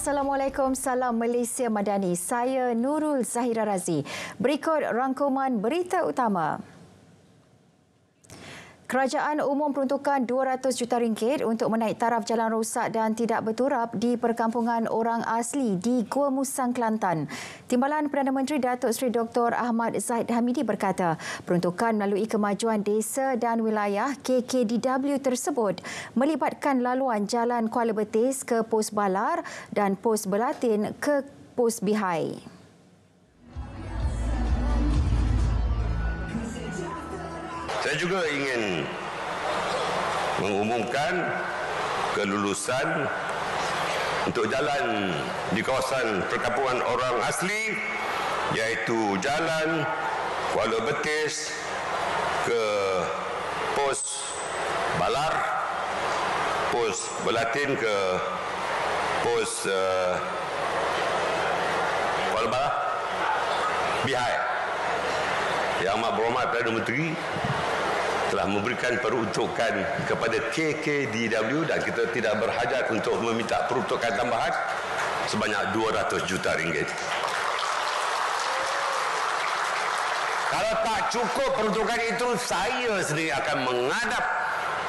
Assalamualaikum, salam Malaysia Madani. Saya Nurul Zahira Razi. Berikut rangkuman berita utama. Kerajaan umum peruntukan RM200 juta untuk menaik taraf jalan rosak dan tidak berturap di perkampungan orang asli di Gua Musang, Kelantan. Timbalan Perdana Menteri Datuk Seri Dr. Ahmad Zahid Hamidi berkata, peruntukan melalui kemajuan desa dan wilayah KKDW tersebut melibatkan laluan Jalan Kuala Betis ke Pos Balar dan Pos Belatin ke Pos Bihai. Saya juga ingin mengumumkan kelulusan untuk jalan di kawasan perkampungan orang asli, iaitu Jalan Kuala Betis ke Pos Balar, Pos Belatin ke Pos Kuala Balar, Bihai. Yang Amat Berhormat Perdana Menteri telah memberikan peruntukan kepada KKDW dan kita tidak berhajat untuk meminta peruntukan tambahan sebanyak RM200 juta. Kalau tak cukup peruntukan itu, saya sendiri akan menghadap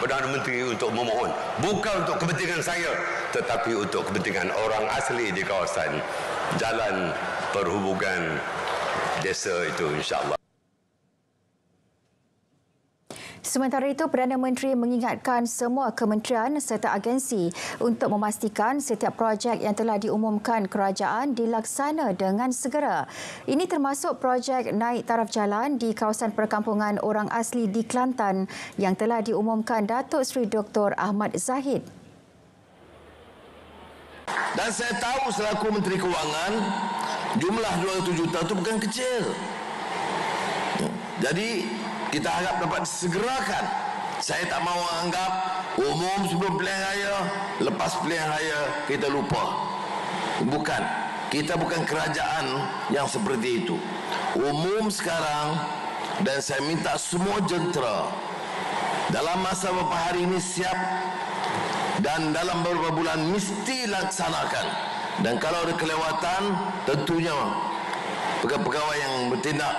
Perdana Menteri untuk memohon. Bukan untuk kepentingan saya, tetapi untuk kepentingan orang asli di kawasan jalan perhubungan desa itu, insya-Allah. Sementara itu, Perdana Menteri mengingatkan semua kementerian serta agensi untuk memastikan setiap projek yang telah diumumkan kerajaan dilaksana dengan segera. Ini termasuk projek naik taraf jalan di kawasan perkampungan orang asli di Kelantan yang telah diumumkan Datuk Seri Dr. Ahmad Zahid. Dan saya tahu selaku Menteri Kewangan, jumlah RM200 juta itu bukan kecil. Jadi, kita harap dapat disegerakan. Saya tak mahu anggap umum sebelum pilihan raya, lepas pilihan raya kita lupa. Bukan. Kita bukan kerajaan yang seperti itu. Umum sekarang, dan saya minta semua jentera dalam masa beberapa hari ini siap dan dalam beberapa bulan mesti laksanakan. Dan kalau ada kelewatan, tentunya pegawai yang bertindak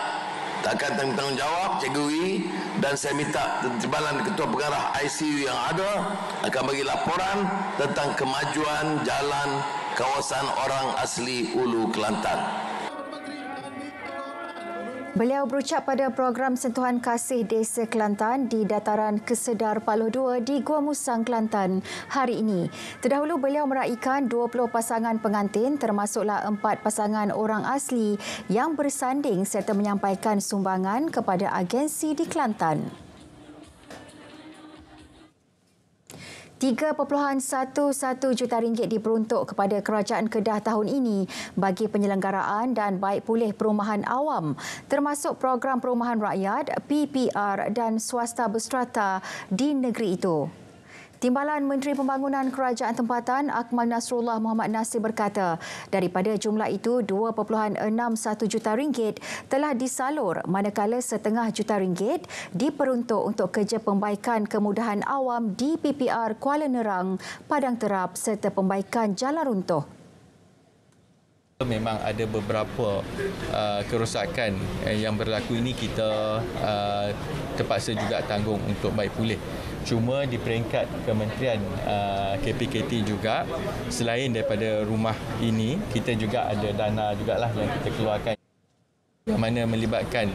takkan tanggungjawab, Cikgu dan saya minta timbalan Ketua Pengarah ICU yang ada akan bagi laporan tentang kemajuan jalan kawasan orang asli Ulu Kelantan. Beliau berucap pada program sentuhan kasih Desa Kelantan di Dataran Kesedar Paloh 2 di Gua Musang, Kelantan hari ini. Terdahulu beliau meraikan 20 pasangan pengantin termasuklah 4 pasangan orang asli yang bersanding serta menyampaikan sumbangan kepada agensi di Kelantan. RM3.11 juta diperuntuk kepada Kerajaan Kedah tahun ini bagi penyelenggaraan dan baik pulih perumahan awam, termasuk program perumahan rakyat, PPR dan swasta berstrata di negeri itu. Timbalan Menteri Pembangunan Kerajaan Tempatan Akmal Nasrullah Muhammad Nasir berkata, daripada jumlah itu RM2.61 juta telah disalur, manakala RM0.5 juta diperuntuk untuk kerja pembaikan kemudahan awam di PPR Kuala Nerang, Padang Terap serta pembaikan jalan runtuh. Memang ada beberapa kerosakan yang berlaku ini kita terpaksa juga tanggung untuk baik pulih. Cuma di peringkat Kementerian KPKT juga, selain daripada rumah ini, kita juga ada dana jugalah yang kita keluarkan yang mana melibatkan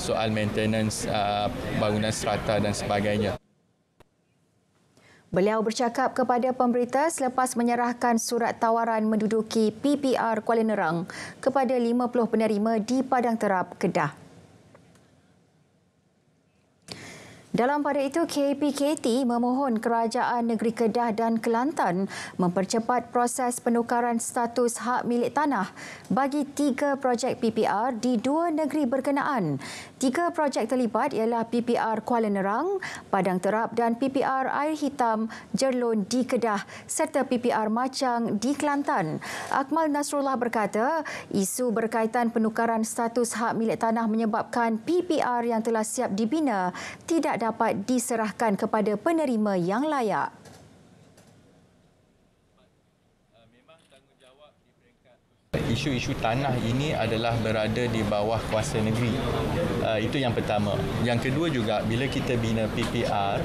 soal maintenance bangunan strata dan sebagainya. Beliau bercakap kepada pemberita selepas menyerahkan surat tawaran menduduki PPR Kuala Nerang kepada 50 penerima di Padang Terap, Kedah. Dalam pada itu, KPKT memohon Kerajaan Negeri Kedah dan Kelantan mempercepat proses penukaran status hak milik tanah bagi 3 projek PPR di 2 negeri berkenaan. 3 projek terlibat ialah PPR Kuala Nerang, Padang Terap dan PPR Air Hitam Jerlun di Kedah serta PPR Macang di Kelantan. Akmal Nasrullah berkata, isu berkaitan penukaran status hak milik tanah menyebabkan PPR yang telah siap dibina tidak dapat diserahkan kepada penerima yang layak. isu-isu tanah ini adalah berada di bawah kuasa negeri. Itu yang pertama. Yang kedua juga, bila kita bina PPR,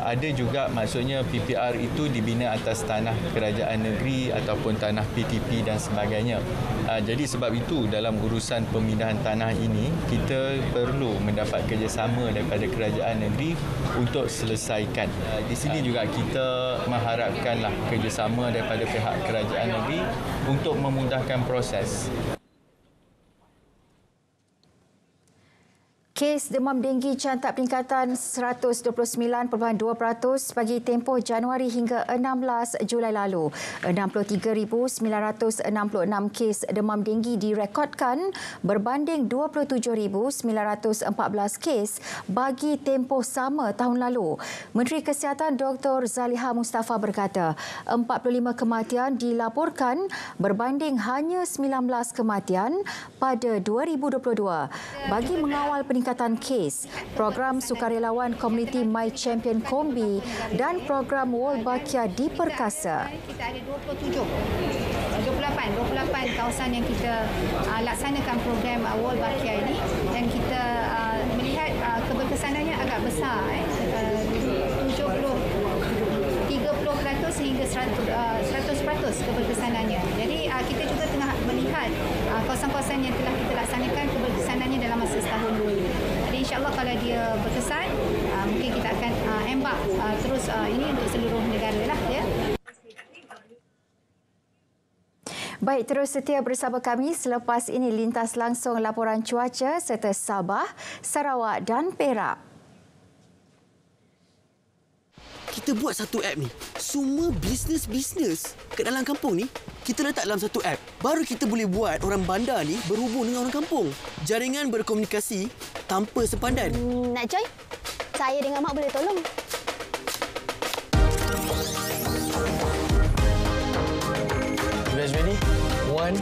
ada juga maksudnya PPR itu dibina atas tanah kerajaan negeri ataupun tanah PTP dan sebagainya. Jadi sebab itu dalam urusan pemindahan tanah ini, kita perlu mendapat kerjasama daripada kerajaan negeri untuk selesaikan. Di sini juga kita mengharapkanlah kerjasama daripada pihak kerajaan negeri untuk memudahkan proses. Kes demam denggi cantak peningkatan 129.2% bagi tempoh Januari hingga 16 Julai lalu. 63,966 kes demam denggi direkodkan berbanding 27,914 kes bagi tempoh sama tahun lalu. Menteri Kesihatan Dr. Zaliha Mustafa berkata, 45 kematian dilaporkan berbanding hanya 19 kematian pada 2022. Bagi mengawal peningkatan kes, program sukarelawan komuniti My Champion Kombi dan program Wolbachia diperkasa. Kita ada 28 kawasan yang kita laksanakan program Wolbachia ini, dan kita melihat keberkesanannya agak besar, 30% hingga 100% keberkesanannya. Jadi kita juga tengah melihat kawasan-kawasan yang telah kita laksanakan keberkesanannya dalam masa setahun dulu. Jadi insya-Allah kalau dia berkesan, mungkin kita akan embark terus ini untuk seluruh negara lah, ya. Baik, terus setia bersama kami. Selepas ini lintas langsung laporan cuaca serta Sabah, Sarawak dan Perak. Kita buat satu app ni. Semua bisnes kat dalam kampung ni, kita letak dalam satu app. Baru kita boleh buat orang bandar ni berhubung dengan orang kampung. Jaringan berkomunikasi tanpa sempadan. Nak join? Saya dengan Mak boleh tolong. You guys ready? 1,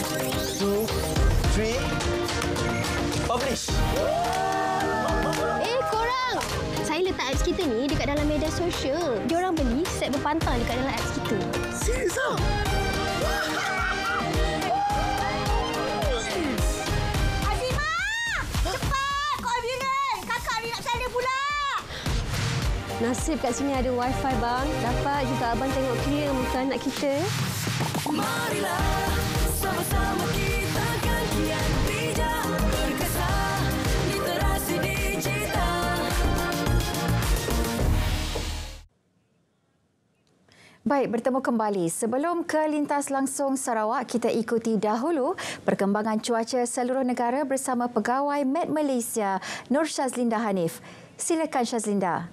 2, 3. Publish! Korang! Saya letak apps kita ni dekat dalam media sosial. Diorang beli set berpantang dekat dalam apps kita. Serius ah? Azimah! Cepat! Kau ambulans! Kakak ni nak sana pula! Nasib kat sini ada wifi bang. Dapat juga abang tengok clear muka anak kita. Marilah sama-sama kita kan kian bijak berkesan literasi digital. Baik, bertemu kembali. Sebelum ke lintas langsung Sarawak, kita ikuti dahulu perkembangan cuaca seluruh negara bersama Pegawai Met Malaysia, Nur Shazlinda Hanif. Silakan Shazlinda.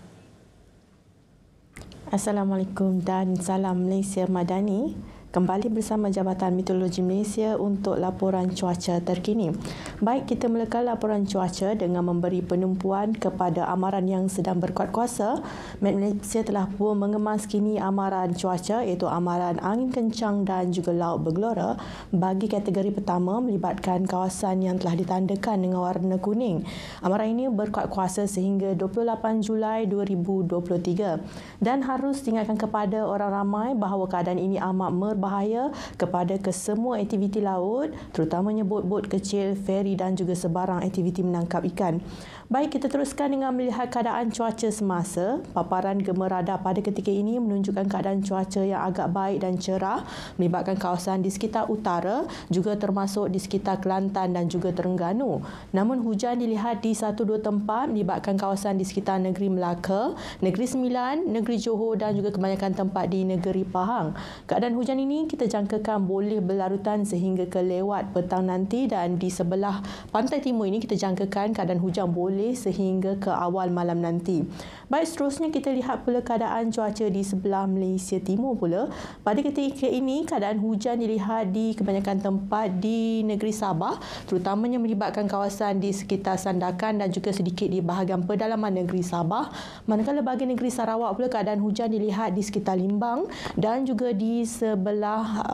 Assalamualaikum dan salam Malaysia Madani. Kembali bersama Jabatan Meteorologi Malaysia untuk laporan cuaca terkini. Baik, kita mulakan laporan cuaca dengan memberi penumpuan kepada amaran yang sedang berkuat kuasa. Met Malaysia telah pun mengemas kini amaran cuaca iaitu amaran angin kencang dan juga laut bergelora bagi kategori pertama melibatkan kawasan yang telah ditandakan dengan warna kuning. Amaran ini berkuat kuasa sehingga 28 Julai 2023 dan harus diingatkan kepada orang ramai bahawa keadaan ini amat berbahaya kepada kesemua aktiviti laut, terutamanya bot-bot kecil, feri dan juga sebarang aktiviti menangkap ikan. Baik, kita teruskan dengan melihat keadaan cuaca semasa. Paparan gema radar pada ketika ini menunjukkan keadaan cuaca yang agak baik dan cerah melibatkan kawasan di sekitar utara, juga termasuk di sekitar Kelantan dan juga Terengganu. Namun hujan dilihat di 1-2 tempat melibatkan kawasan di sekitar negeri Melaka, Negeri Sembilan, Negeri Johor dan juga kebanyakan tempat di negeri Pahang. Keadaan hujan ini kita jangkakan boleh berlarutan sehingga ke lewat petang nanti, dan di sebelah pantai timur ini kita jangkakan keadaan hujan boleh sehingga ke awal malam nanti. Baik, seterusnya kita lihat pula keadaan cuaca di sebelah Malaysia Timur pula. Pada ketika ini keadaan hujan dilihat di kebanyakan tempat di negeri Sabah, terutamanya melibatkan kawasan di sekitar Sandakan dan juga sedikit di bahagian pedalaman negeri Sabah. Manakala bagi negeri Sarawak pula keadaan hujan dilihat di sekitar Limbang dan juga di sebelah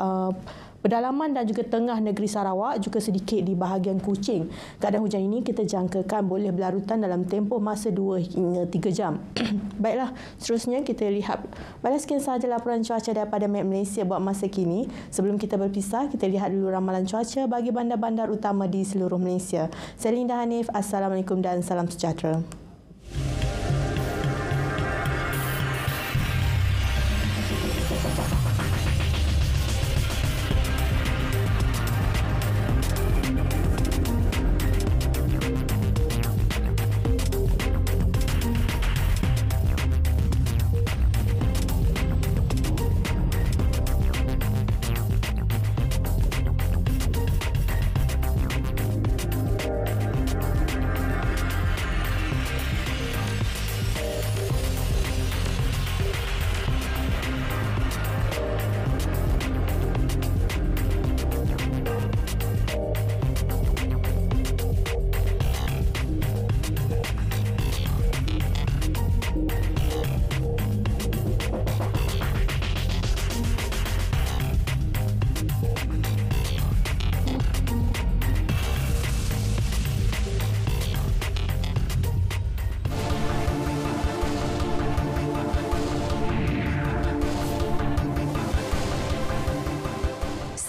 Pedalaman dan juga tengah negeri Sarawak juga sedikit di bahagian Kuching. Keadaan hujan ini kita jangkakan boleh berlarutan dalam tempoh masa 2 hingga 3 jam. Baiklah, seterusnya kita lihat. Baiklah, sekian sahaja laporan cuaca daripada Met Malaysia buat masa kini. Sebelum kita berpisah, kita lihat dulu ramalan cuaca bagi bandar-bandar utama di seluruh Malaysia. Saya Linda Hanif, Assalamualaikum dan salam sejahtera.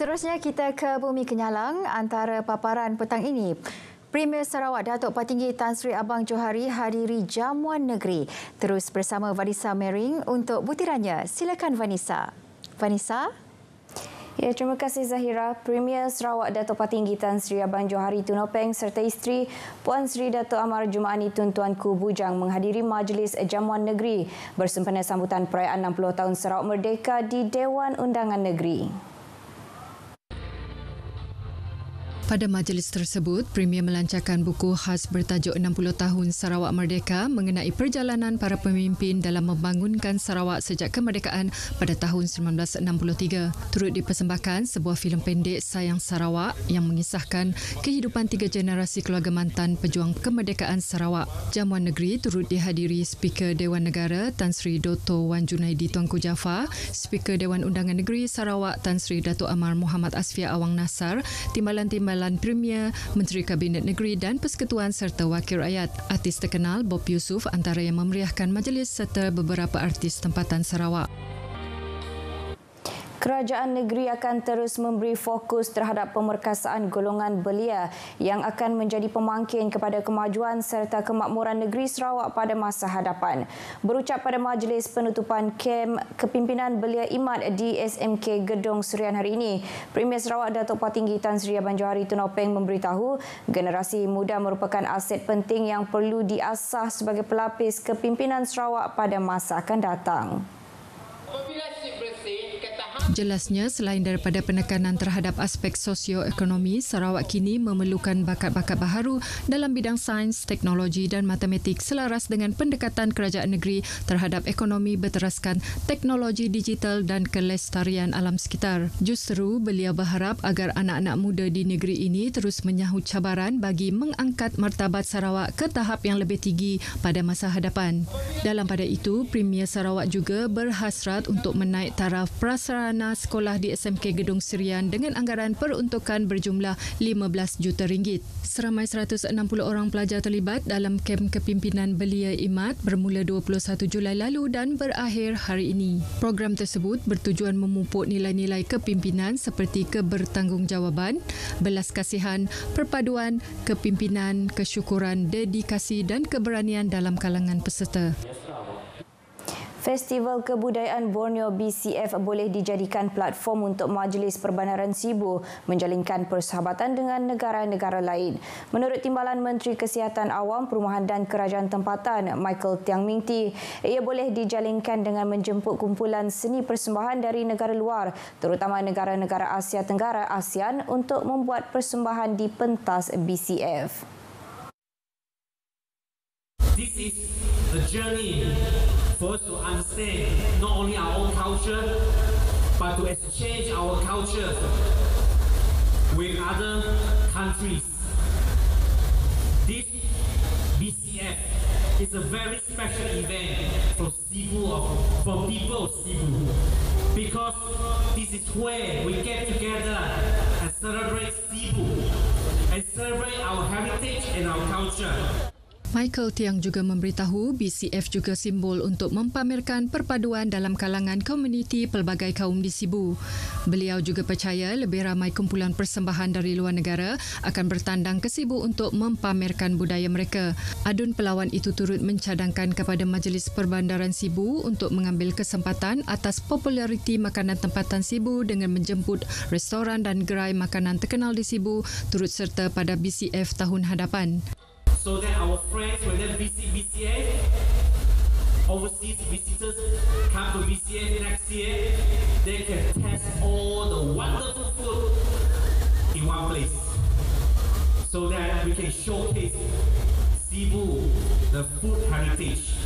Seterusnya kita ke Bumi Kenyalang. Antara paparan petang ini, Premier Sarawak Datuk Patinggi Tan Sri Abang Johari hadiri jamuan negeri. Terus bersama Vanessa Mering untuk butirannya. Silakan Vanessa. Vanessa? Ya, terima kasih Zahira. Premier Sarawak Datuk Patinggi Tan Sri Abang Johari Tunopeng serta isteri Puan Sri Datuk Amar Jumaani Tun Tuanku Bujang menghadiri majlis jamuan negeri bersempena sambutan perayaan 60 tahun Sarawak Merdeka di Dewan Undangan Negeri. Pada majlis tersebut, Premier melancarkan buku khas bertajuk 60 tahun Sarawak Merdeka mengenai perjalanan para pemimpin dalam membangunkan Sarawak sejak kemerdekaan pada tahun 1963. Turut dipersembahkan sebuah filem pendek Sayang Sarawak yang mengisahkan kehidupan 3 generasi keluarga mantan pejuang kemerdekaan Sarawak. Jamuan negeri turut dihadiri Speaker Dewan Negara Tan Sri Dr. Wan Junaidi Tuanku Jaafar, Speaker Dewan Undangan Negeri Sarawak Tan Sri Datuk Amar Muhammad Asfia Awang Nasar, Timbalan-Timbalan Premier, Menteri Kabinet Negeri dan Persekutuan serta Wakil Rakyat. Artis terkenal Bob Yusof antara yang memeriahkan majlis serta beberapa artis tempatan Sarawak. Kerajaan negeri akan terus memberi fokus terhadap pemerkasaan golongan belia yang akan menjadi pemangkin kepada kemajuan serta kemakmuran negeri Sarawak pada masa hadapan. Berucap pada majlis penutupan kem kepimpinan belia IMAD di SMK Gedong Serian hari ini, Premier Sarawak Datuk Patinggi Tan Sri Abang Johari Tunopeng memberitahu generasi muda merupakan aset penting yang perlu diasah sebagai pelapis kepimpinan Sarawak pada masa akan datang. Jelasnya, selain daripada penekanan terhadap aspek sosioekonomi, Sarawak kini memerlukan bakat-bakat baharu dalam bidang sains, teknologi dan matematik selaras dengan pendekatan kerajaan negeri terhadap ekonomi berteraskan teknologi digital dan kelestarian alam sekitar. Justru, beliau berharap agar anak-anak muda di negeri ini terus menyahut cabaran bagi mengangkat martabat Sarawak ke tahap yang lebih tinggi pada masa hadapan. Dalam pada itu, Premier Sarawak juga berhasrat untuk menaik taraf prasarana sekolah di SMK Gedong Serian dengan anggaran peruntukan berjumlah RM15 juta. Seramai 160 orang pelajar terlibat dalam kem kepimpinan belia IMAD bermula 21 Julai lalu dan berakhir hari ini. Program tersebut bertujuan memupuk nilai-nilai kepimpinan seperti kebertanggungjawabан, belas kasihan, perpaduan, kepimpinan, kesyukuran, dedikasi dan keberanian dalam kalangan peserta. Festival Kebudayaan Borneo BCF boleh dijadikan platform untuk Majlis Perbandaran Sibu menjalinkan persahabatan dengan negara-negara lain. Menurut Timbalan Menteri Kesihatan Awam, Perumahan dan Kerajaan Tempatan Michael Tiang Ming Ti, ia boleh dijalinkan dengan menjemput kumpulan seni persembahan dari negara luar, terutama negara-negara Asia Tenggara ASEAN untuk membuat persembahan di pentas BCF. This is a journey for us to understand not only our own culture, but to exchange our culture with other countries. This BCF is a very special event for Sibu, for people of Sibu. because this is where we get together and celebrate Cebu and celebrate our heritage and our culture. Michael Tiang juga memberitahu BCF juga simbol untuk mempamerkan perpaduan dalam kalangan komuniti pelbagai kaum di Cebu. Beliau juga percaya lebih ramai kumpulan persembahan dari luar negara akan bertandang ke Cebu untuk mempamerkan budaya mereka. Adun pelawan itu turut mencadangkan kepada Majlis Perbandaran Cebu untuk mengambil kesempatan atas populariti makanan tempatan Cebu dengan menjemput restoran dan gerai makanan terkenal di Cebu turut serta pada BCF tahun hadapan. So that our friends, when they visit BCF, overseas visitors come to BCF next year, they can taste all the wonderful food in one place. So that we can showcase Cebu, the food heritage.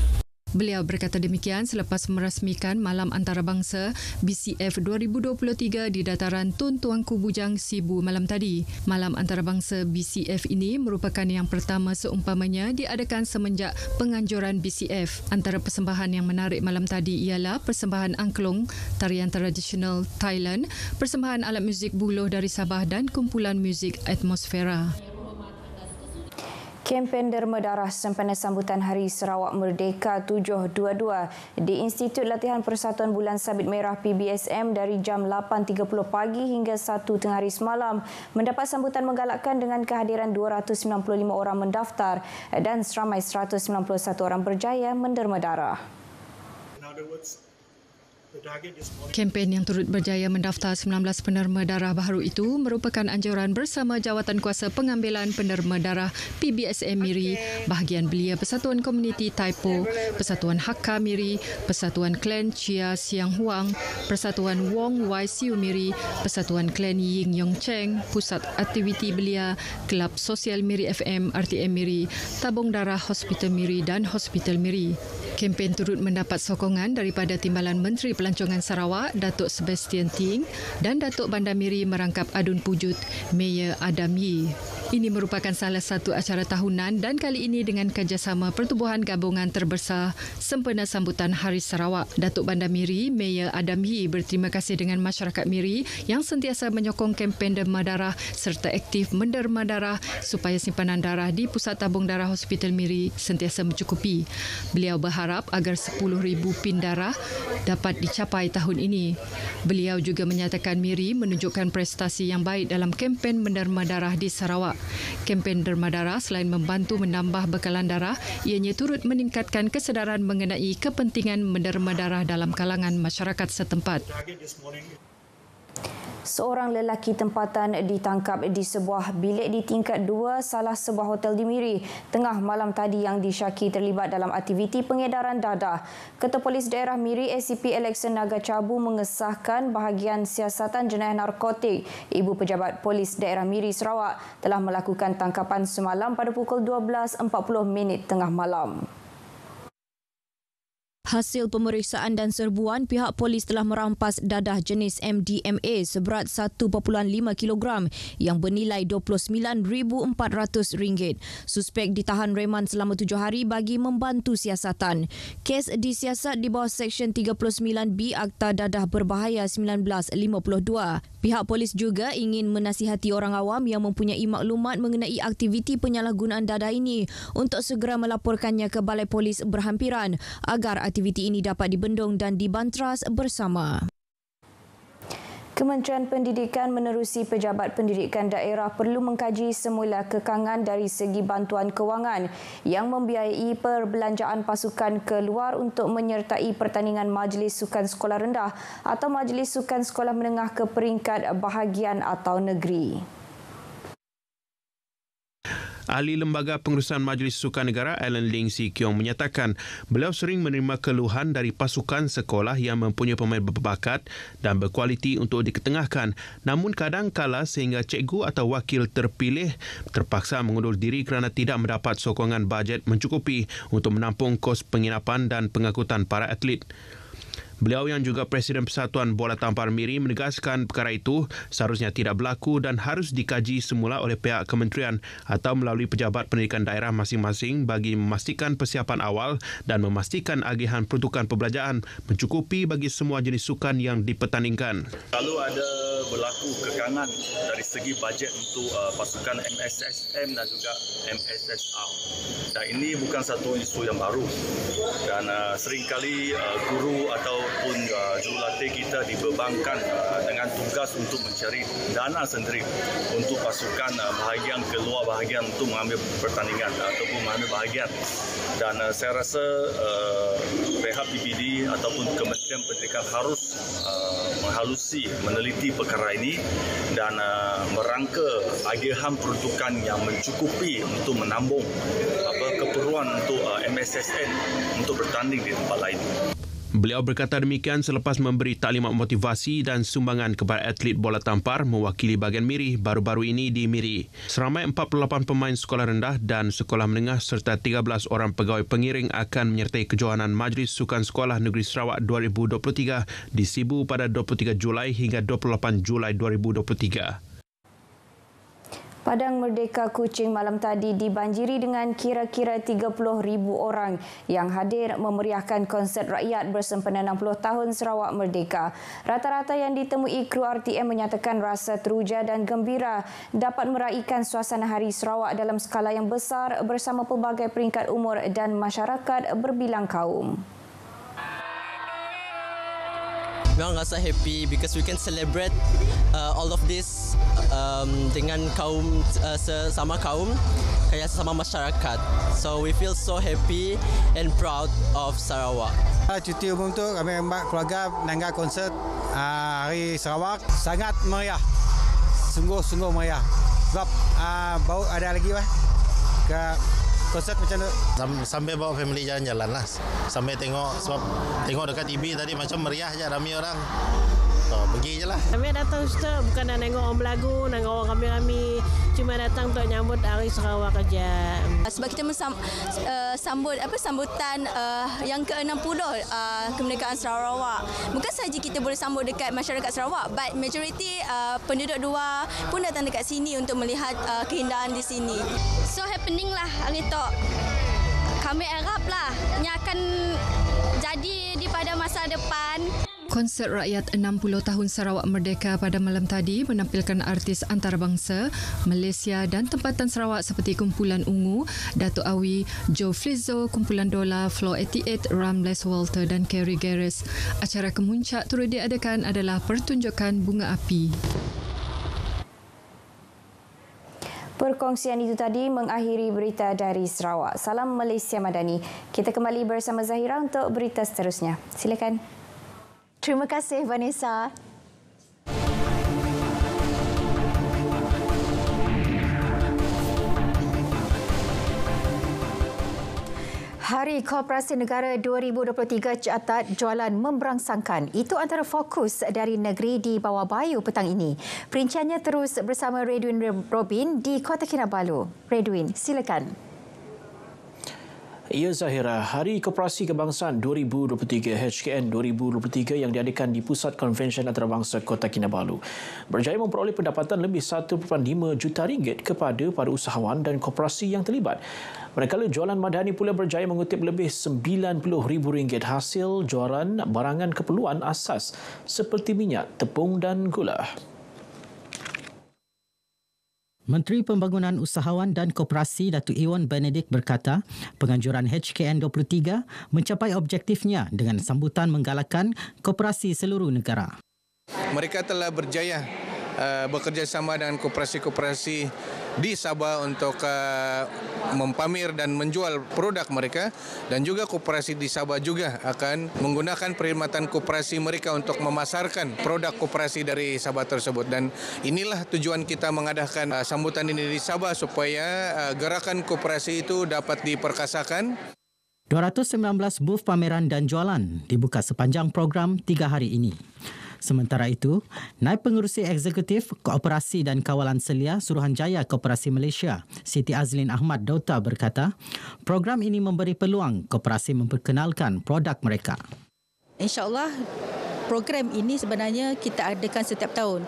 Beliau berkata demikian selepas merasmikan Malam Antarabangsa BCF 2023 di dataran Tun Tuanku Bujang, Cebu malam tadi. Malam Antarabangsa BCF ini merupakan yang pertama seumpamanya diadakan semenjak penganjuran BCF. Antara persembahan yang menarik malam tadi ialah persembahan angklung, tarian tradisional Thailand, persembahan alat muzik buluh dari Sabah dan kumpulan muzik atmosfera. Kempen derma darah sempena sambutan Hari Sarawak Merdeka 722 di Institut Latihan Persatuan Bulan Sabit Merah PBSM dari jam 8.30 pagi hingga 1 tengah hari semalam mendapat sambutan menggalakkan dengan kehadiran 295 orang mendaftar dan seramai 191 orang berjaya menderma darah. Kempen yang turut berjaya mendaftar 19 penerma darah baharu itu merupakan anjuran bersama Jawatan Kuasa Pengambilan Penerma Darah PBSM Miri, bahagian belia Persatuan Komuniti Taipo, Persatuan Hakka Miri, Persatuan Klan Chia Siang Huang, Persatuan Wong Wai Siu Miri, Persatuan Klan Ying Yong Cheng, Pusat Aktiviti Belia, Kelab Sosial Miri FM RTM Miri, Tabung Darah Hospital Miri dan Hospital Miri. Kempen turut mendapat sokongan daripada Timbalan Menteri Pelancongan Sarawak, Datuk Sebastian Ting dan Datuk Bandar Miri merangkap adun pujut Mayor Adam Yee. Ini merupakan salah satu acara tahunan dan kali ini dengan kerjasama Pertubuhan Gabungan Terbesar sempena sambutan Hari Sarawak. Datuk Bandar Miri, Mayor Adam Yee berterima kasih dengan masyarakat Miri yang sentiasa menyokong kempen derma darah serta aktif menderma darah supaya simpanan darah di Pusat Tabung Darah Hospital Miri sentiasa mencukupi. Beliau berharap agar 10,000 pin darah dapat dicapai tahun ini. Beliau juga menyatakan Miri menunjukkan prestasi yang baik dalam kempen menderma darah di Sarawak. Kempen derma darah selain membantu menambah bekalan darah, ianya turut meningkatkan kesedaran mengenai kepentingan menderma darah dalam kalangan masyarakat setempat. Seorang lelaki tempatan ditangkap di sebuah bilik di tingkat 2 salah sebuah hotel di Miri tengah malam tadi yang disyaki terlibat dalam aktiviti pengedaran dadah. Ketua Polis Daerah Miri ACP Alexander Naga Cabu mengesahkan bahagian siasatan jenayah narkotik. Ibu Pejabat Polis Daerah Miri Sarawak telah melakukan tangkapan semalam pada pukul 12.40 tengah malam. Hasil pemeriksaan dan serbuan, pihak polis telah merampas dadah jenis MDMA seberat 1.5 kilogram yang bernilai RM29,400. Suspek ditahan reman selama 7 hari bagi membantu siasatan. Kes disiasat di bawah Seksyen 39B Akta Dadah Berbahaya 1952. Pihak polis juga ingin menasihati orang awam yang mempunyai maklumat mengenai aktiviti penyalahgunaan dadah ini untuk segera melaporkannya ke Balai Polis berhampiran agar aktiviti ini dapat dibendung dan dibantras bersama. Kementerian Pendidikan menerusi Pejabat Pendidikan Daerah perlu mengkaji semula kekangan dari segi bantuan kewangan yang membiayai perbelanjaan pasukan keluar untuk menyertai pertandingan Majlis Sukan Sekolah Rendah atau Majlis Sukan Sekolah Menengah ke peringkat bahagian atau negeri. Ahli Lembaga Pengurusan Majlis Sukan Negara Alan Ling Si Kiong menyatakan beliau sering menerima keluhan dari pasukan sekolah yang mempunyai pemain berbakat dan berkualiti untuk diketengahkan, namun kadang-kala sehingga cikgu atau wakil terpilih terpaksa mengundur diri kerana tidak mendapat sokongan bajet mencukupi untuk menampung kos penginapan dan pengangkutan para atlet. Beliau yang juga Presiden Persatuan Bola Tampar Miri menegaskan perkara itu seharusnya tidak berlaku dan harus dikaji semula oleh pihak kementerian atau melalui pejabat pendidikan daerah masing-masing bagi memastikan persiapan awal dan memastikan agihan peruntukan perbelanjaan mencukupi bagi semua jenis sukan yang dipertandingkan. Kalau ada berlaku kekangan dari segi bajet untuk pasukan MSSM dan juga MSSR. Dan ini bukan satu isu yang baru. Dan seringkali guru ataupun jurulatih kita dibebankan dengan tugas untuk mencari dana sendiri untuk pasukan bahagian keluar bahagian untuk mengambil pertandingan ataupun mengambil bahagian. Dan saya rasa pihak PBD ataupun Kementerian Pendidikan harus menghalusi, meneliti perkara ini dan merangka agihan peruntukan yang mencukupi untuk menambung keperluan untuk MSSN untuk bertanding di tempat lain. Beliau berkata demikian selepas memberi taklimat motivasi dan sumbangan kepada atlet bola tampar mewakili bahagian Miri baru-baru ini di Miri. Seramai 48 pemain sekolah rendah dan sekolah menengah serta 13 orang pegawai pengiring akan menyertai kejohanan Majlis Sukan Sekolah Negeri Sarawak 2023 di Sibu pada 23 Julai hingga 28 Julai 2023. Padang Merdeka Kuching malam tadi dibanjiri dengan kira-kira 30,000 orang yang hadir memeriahkan konsert rakyat bersempena 60 tahun Sarawak Merdeka. Rata-rata yang ditemui kru RTM menyatakan rasa teruja dan gembira dapat meraihkan suasana Hari Sarawak dalam skala yang besar bersama pelbagai peringkat umur dan masyarakat berbilang kaum. Memang rasa happy because we can celebrate all of this dengan kaum sesama kaum kayak sesama masyarakat. So we feel so happy and proud of Sarawak. Cuti umum tu kami keluarga menangga konsert Hari Sarawak sangat meriah. Sungguh-sungguh meriah. Sebab baru ada lagi ke konsert macam tu. Sampai bawa family jalan-jalan lah. Sampai sebab tengok dekat TV tadi macam meriah je, ramai orang. So, pergi je lah. Kami datang situ bukan nak tengok orang berlagu, nak orang ramai-ramai. Cuma datang untuk nyambut Hari Sarawak aja. Sebab kita sambut sambutan yang ke-60 kemerdekaan Sarawak. Bukan sahaja kita boleh sambut dekat masyarakat Sarawak, but majoriti penduduk luar pun datang dekat sini untuk melihat keindahan di sini. So happening lah hari tu. Kami haraplah yang akan jadi di pada masa depan. Konsert rakyat 60 tahun Sarawak Merdeka pada malam tadi menampilkan artis antarabangsa, Malaysia dan tempatan Sarawak seperti Kumpulan Ungu, Datuk Awi, Joe Flizzo, Kumpulan Dola, Floor 88, Rambles Walter dan Kerry Garris. Acara kemuncak turut diadakan adalah pertunjukan bunga api. Perkongsian itu tadi mengakhiri berita dari Sarawak. Salam Malaysia Madani. Kita kembali bersama Zahira untuk berita seterusnya. Silakan. Terima kasih Vanessa. Hari Koperasi Negara 2023 catat jualan memberangsangkan. Itu antara fokus dari negeri di bawah bayu petang ini. Perinciannya terus bersama Redwin Robin di Kota Kinabalu. Redwin, silakan. Ya Zahira, Hari Koperasi Kebangsaan 2023 HKN 2023 yang diadakan di Pusat Konvensyen Antarabangsa Kota Kinabalu berjaya memperoleh pendapatan lebih 1.5 juta ringgit kepada para usahawan dan koperasi yang terlibat. Manakala jualan madani pula berjaya mengutip lebih RM90,000 hasil jualan barangan keperluan asas seperti minyak, tepung dan gula. Menteri Pembangunan Usahawan dan Koperasi Datuk Iwan Benedict berkata, penganjuran HKN 23 mencapai objektifnya dengan sambutan menggalakkan koperasi seluruh negara. Mereka telah berjaya bekerjasama dengan koperasi-koperasi di Sabah untuk mempamer dan menjual produk mereka, dan juga koperasi di Sabah juga akan menggunakan perkhidmatan koperasi mereka untuk memasarkan produk koperasi dari Sabah tersebut. Dan inilah tujuan kita mengadakan sambutan ini di Sabah supaya gerakan koperasi itu dapat diperkasakan. 219 booth pameran dan jualan dibuka sepanjang program 3 hari ini. Sementara itu, Naib Pengerusi Eksekutif Koperasi dan Kawalan Selia Suruhanjaya Koperasi Malaysia, Siti Azlin Ahmad Dauta berkata, program ini memberi peluang koperasi memperkenalkan produk mereka. InsyaAllah program ini sebenarnya kita adakan setiap tahun.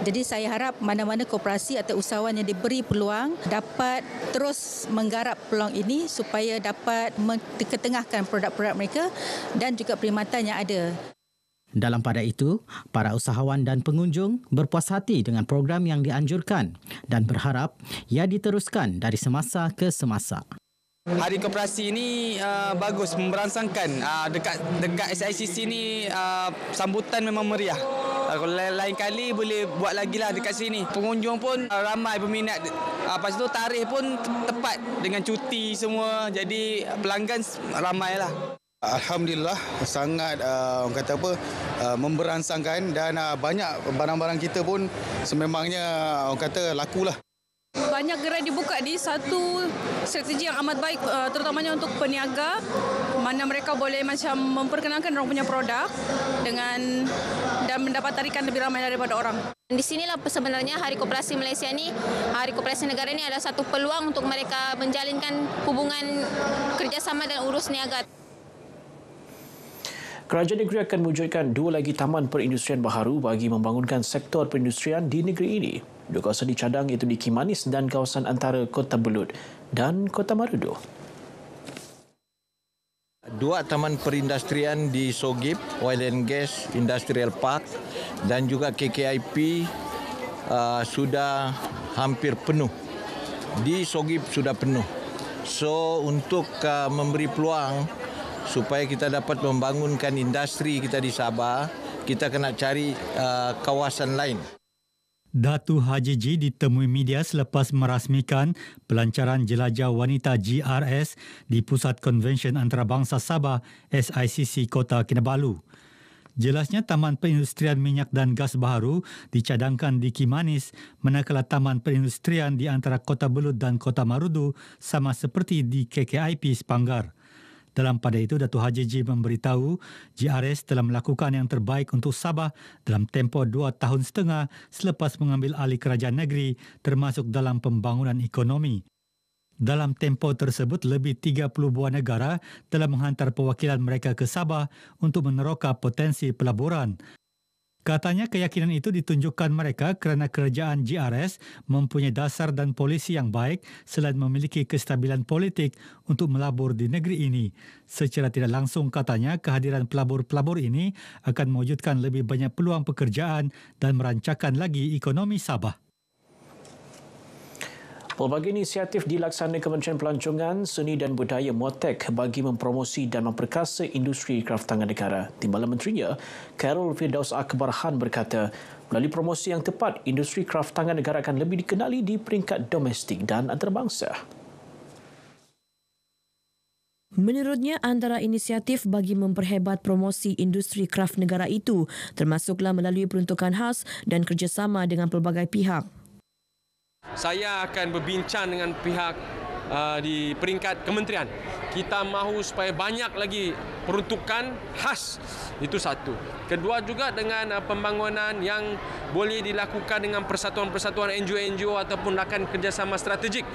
Jadi saya harap mana-mana koperasi atau usahawan yang diberi peluang dapat terus menggarap peluang ini supaya dapat mengetengahkan produk-produk mereka dan juga perkhidmatan yang ada. Dalam pada itu, para usahawan dan pengunjung berpuas hati dengan program yang dianjurkan dan berharap ia diteruskan dari semasa ke semasa. Hari Koperasi ini bagus, memberangsangkan. Dekat SICC ni sambutan memang meriah. Kalau lain kali boleh buat lagi lah dekat sini. Pengunjung pun ramai peminat. Lepas tu tarikh pun tepat dengan cuti semua. Jadi pelanggan ramai lah. Alhamdulillah sangat orang kata apa memberangsangkan dan banyak barang-barang kita pun sememangnya orang kata lakulah. Banyak gerai dibuka di satu strategi yang amat baik terutamanya untuk peniaga mana mereka boleh macam memperkenalkan orang punya produk dengan dan mendapat tarikan lebih ramai daripada orang. Di sinilah sebenarnya Hari Koperasi Malaysia ni, Hari Koperasi Negara ni adalah satu peluang untuk mereka menjalinkan hubungan kerjasama dan urus niaga. Kerajaan negeri akan mewujudkan 2 lagi taman perindustrian baharu bagi membangunkan sektor perindustrian di negeri ini. 2 kawasan dicadang iaitu di Kimanis dan kawasan antara Kota Belud dan Kota Marudu. 2 taman perindustrian di Sogip, Oil and Gas Industrial Park dan juga KKIP sudah hampir penuh. Di Sogip sudah penuh. So untuk memberi peluang supaya kita dapat membangunkan industri kita di Sabah, kita kena cari kawasan lain. Datu Haji G ditemui media selepas merasmikan pelancaran jelajah wanita GRS di Pusat Konvensyen Antarabangsa Sabah SICC Kota Kinabalu. Jelasnya Taman Perindustrian Minyak dan Gas Baharu dicadangkan di Kimanis, manakala Taman Perindustrian di antara Kota Belud dan Kota Marudu sama seperti di KKIP Sepanggar. Dalam pada itu, Datuk Haji G memberitahu GRS telah melakukan yang terbaik untuk Sabah dalam tempoh 2 tahun setengah selepas mengambil alih kerajaan negeri termasuk dalam pembangunan ekonomi. Dalam tempoh tersebut, lebih 30 buah negara telah menghantar perwakilan mereka ke Sabah untuk meneroka potensi pelaburan. Katanya keyakinan itu ditunjukkan mereka kerana kerajaan GRS mempunyai dasar dan polisi yang baik selain memiliki kestabilan politik untuk melabur di negeri ini. Secara tidak langsung katanya kehadiran pelabur-pelabur ini akan mewujudkan lebih banyak peluang pekerjaan dan merancangkan lagi ekonomi Sabah. Pelbagai inisiatif dilaksanakan Kementerian Pelancongan, Seni dan Budaya MOTEK bagi mempromosi dan memperkasa industri kraftangan negara. Timbalan Menterinya, Khairul Firdaus Akbar Khan berkata, melalui promosi yang tepat, industri kraftangan negara akan lebih dikenali di peringkat domestik dan antarabangsa. Menurutnya, antara inisiatif bagi memperhebat promosi industri kraft negara itu termasuklah melalui peruntukan khas dan kerjasama dengan pelbagai pihak. Saya akan berbincang dengan pihak di peringkat kementerian. Kita mahu supaya banyak lagi peruntukan khas. Itu satu. Kedua juga dengan pembangunan yang boleh dilakukan dengan persatuan-persatuan NGO-NGO ataupun rakan kerjasama strategik.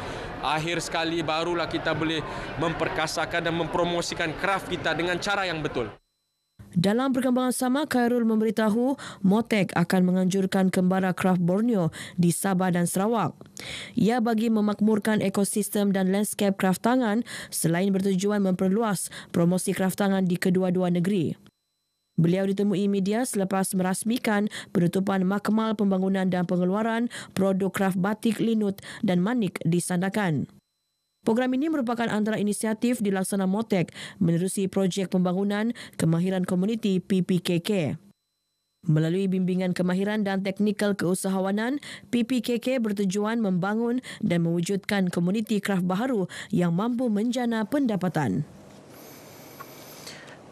Akhir sekali barulah kita boleh memperkasakan dan mempromosikan kraft kita dengan cara yang betul. Dalam perkembangan sama, Khairul memberitahu MOTEK akan menganjurkan kembara kraft Borneo di Sabah dan Sarawak. Ia bagi memakmurkan ekosistem dan landscape kraftangan selain bertujuan memperluas promosi kraftangan di kedua-dua negeri. Beliau ditemui media selepas merasmikan penutupan Makmal Pembangunan dan Pengeluaran produk kraft batik Linut dan Manik di Sandakan. Program ini merupakan antara inisiatif dilaksana MOTEK menerusi projek pembangunan kemahiran komuniti PPKK. Melalui bimbingan kemahiran dan teknikal keusahawanan, PPKK bertujuan membangun dan mewujudkan komuniti kraft baharu yang mampu menjana pendapatan.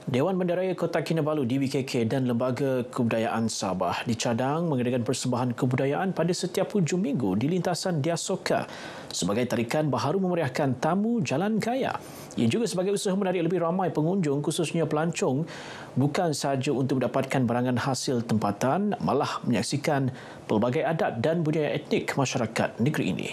Dewan Bandaraya Kota Kinabalu DBKK dan Lembaga Kebudayaan Sabah dicadang mengadakan persembahan kebudayaan pada setiap hujung minggu di lintasan Diasoka sebagai tarikan baharu memeriahkan Tamu Jalan Gaya. Ia juga sebagai usaha menarik lebih ramai pengunjung khususnya pelancong bukan sahaja untuk mendapatkan barangan hasil tempatan, malah menyaksikan pelbagai adat dan budaya etnik masyarakat negeri ini.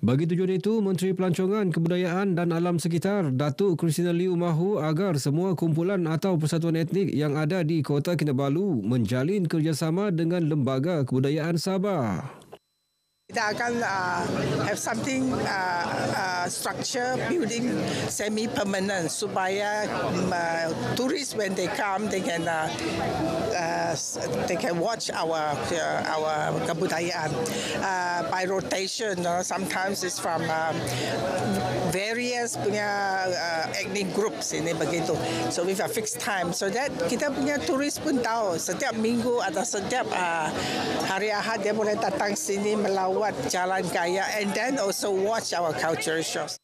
Bagi tujuan itu, Menteri Pelancongan, Kebudayaan dan Alam Sekitar, Datuk Christina Liew mahu agar semua kumpulan atau persatuan etnik yang ada di Kota Kinabalu menjalin kerjasama dengan Lembaga Kebudayaan Sabah. Kita akan have something structure building semi-permanent supaya tourists when they come they can watch our kebudayaan by rotation. Sometimes it's from various punya ethnic groups ini begitu. So with a fixed time so that kita punya tourist pun tahu setiap minggu atau setiap hari Ahad dia boleh datang sini melawat Jalan Kaya and then also watch our culture shows.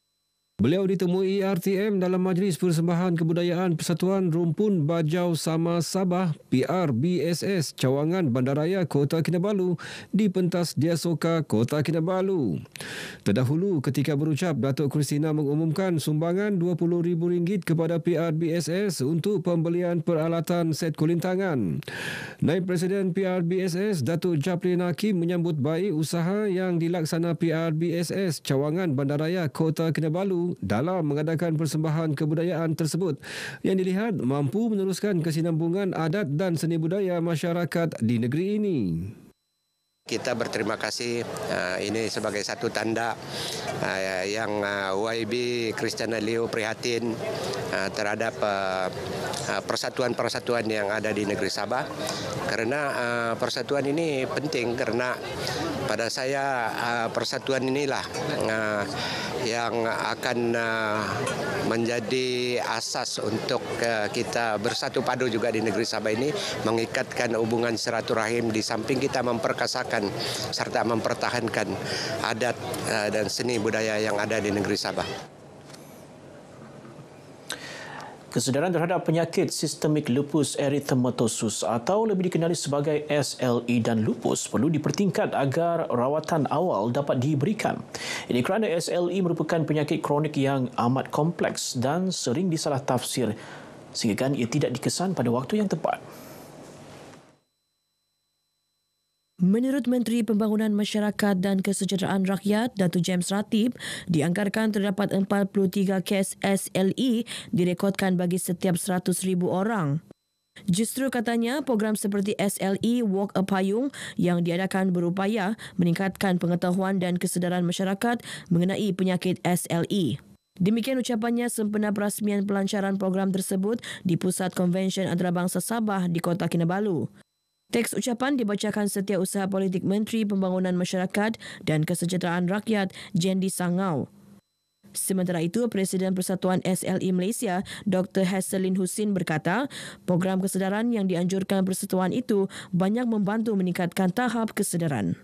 Beliau ditemui RTM dalam Majlis Persembahan Kebudayaan Persatuan Rumpun Bajau Sama Sabah PRBSS Cawangan Bandaraya Kota Kinabalu di pentas Diasoka Kota Kinabalu. Terdahulu ketika berucap, Datuk Christina mengumumkan sumbangan RM20,000 kepada PRBSS untuk pembelian peralatan set kulintangan. Naib Presiden PRBSS Datuk Japlin Hakim menyambut baik usaha yang dilaksana PRBSS Cawangan Bandaraya Kota Kinabalu dalam mengadakan persembahan kebudayaan tersebut yang dilihat mampu meneruskan kesinambungan adat dan seni budaya masyarakat di negeri ini. Kita berterima kasih ini sebagai satu tanda yang YB Christina Liew prihatin terhadap persatuan-persatuan yang ada di negeri Sabah karena persatuan ini penting karena pada saya persatuan inilah yang akan menjadi asas untuk kita bersatu padu juga di negeri Sabah ini mengikatkan hubungan silaturahim di samping kita memperkasakan serta mempertahankan adat dan seni budaya yang ada di negeri Sabah. Kesedaran terhadap penyakit sistemik lupus erythematosus atau lebih dikenali sebagai SLE dan lupus perlu dipertingkat agar rawatan awal dapat diberikan. Ini kerana SLE merupakan penyakit kronik yang amat kompleks dan sering disalah tafsir sehingga ia tidak dikesan pada waktu yang tepat. Menurut Menteri Pembangunan Masyarakat dan Kesejahteraan Rakyat, Datuk James Ratib, dianggarkan terdapat 43 kes SLE direkodkan bagi setiap 100,000 orang. Justru katanya, program seperti SLE Walk a Payung yang diadakan berupaya meningkatkan pengetahuan dan kesedaran masyarakat mengenai penyakit SLE. Demikian ucapannya sempena perasmian pelancaran program tersebut di Pusat Konvensyen Antarabangsa Sabah di Kota Kinabalu. Teks ucapan dibacakan Setiausaha Politik Menteri Pembangunan Masyarakat dan Kesejahteraan Rakyat, Jendi Sangau. Sementara itu, Presiden Persatuan SLE Malaysia, Dr. Hasselin Husin berkata, program kesedaran yang dianjurkan persatuan itu banyak membantu meningkatkan tahap kesedaran.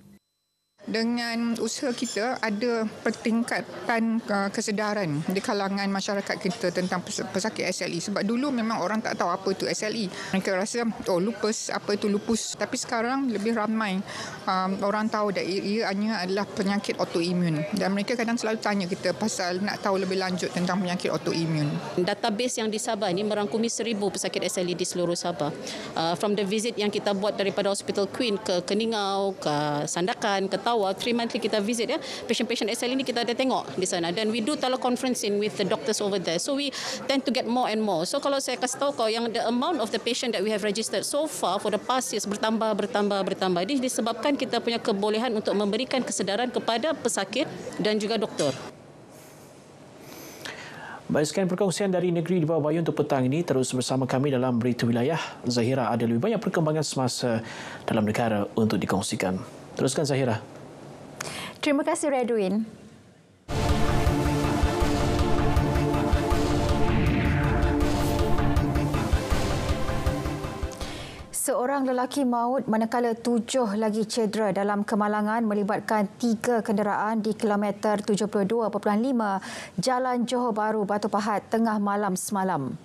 Dengan usaha kita ada pertingkatan kesedaran di kalangan masyarakat kita tentang pesakit SLE. Sebab dulu memang orang tak tahu apa itu SLE. Mereka rasa lupus, apa itu lupus. Tapi sekarang lebih ramai orang tahu that ia hanya adalah penyakit autoimun. Dan mereka kadang selalu tanya kita pasal nak tahu lebih lanjut tentang penyakit autoimun. Database yang di Sabah ini merangkumi 1,000 pesakit SLE di seluruh Sabah. From the visit yang kita buat daripada Hospital Queen ke Keningau, ke Sandakan, ke Tawau, 3 monthly kita visit patient-patient SLE ni kita ada tengok di sana dan we do teleconferencing with the doctors over there, so we tend to get more and more. So kalau saya kasih tahu kau yang the amount of the patient that we have registered so far for the past years bertambah. Ini disebabkan kita punya kebolehan untuk memberikan kesedaran kepada pesakit dan juga doktor. Baik, sekian perkongsian dari Negeri di Bawah Bayun untuk petang ini. Terus bersama kami dalam Berita Wilayah. Zahira, ada lebih banyak perkembangan semasa dalam negara untuk dikongsikan. Teruskan, Zahira. Terima kasih, Redwin. Seorang lelaki maut manakala 7 lagi cedera dalam kemalangan melibatkan 3 kenderaan di kilometer 72.5 Jalan Johor Bahru, Batu Pahat tengah malam semalam.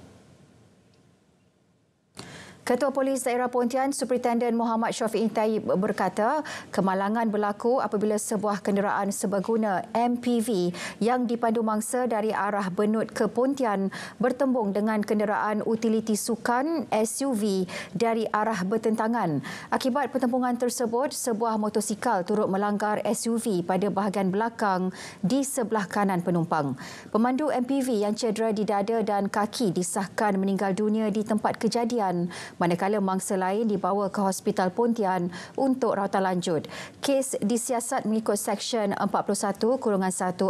Ketua Polis Daerah Pontian Superintendent Muhammad Syafiq Taib berkata kemalangan berlaku apabila sebuah kenderaan seberguna MPV yang dipandu mangsa dari arah Benut ke Pontian bertembung dengan kenderaan utiliti sukan SUV dari arah bertentangan. Akibat pertempuran tersebut, sebuah motosikal turut melanggar SUV pada bahagian belakang di sebelah kanan penumpang. Pemandu MPV yang cedera di dada dan kaki disahkan meninggal dunia di tempat kejadian, manakala mangsa lain dibawa ke Hospital Pontian untuk rawatan lanjut. Kes disiasat mengikut Seksyen 41-1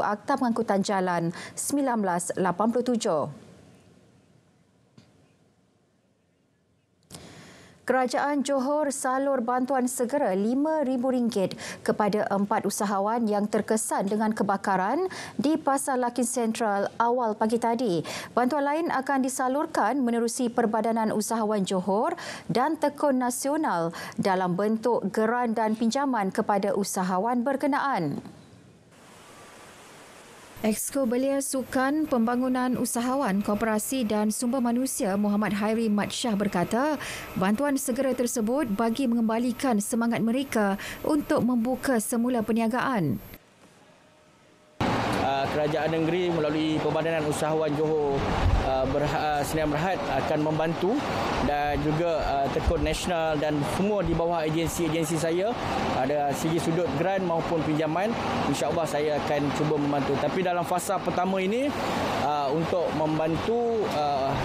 Akta Pengangkutan Jalan 1987. Kerajaan Johor salur bantuan segera RM5,000 kepada 4 usahawan yang terkesan dengan kebakaran di Pasar Lakin Sentral awal pagi tadi. Bantuan lain akan disalurkan menerusi Perbadanan Usahawan Johor dan Tekun Nasional dalam bentuk geran dan pinjaman kepada usahawan berkenaan. Exco Belia Sukan Pembangunan Usahawan Koperasi dan Sumber Manusia Muhammad Hairi Mat Shah berkata, bantuan segera tersebut bagi mengembalikan semangat mereka untuk membuka semula perniagaan. Kerajaan negeri melalui Perbadanan Usahawan Johor Sdn Bhd akan membantu, dan juga Tekun Nasional dan semua di bawah agensi-agensi saya, ada segi sudut geran maupun pinjaman, insya-Allah saya akan cuba membantu. Tapi dalam fasa pertama ini untuk membantu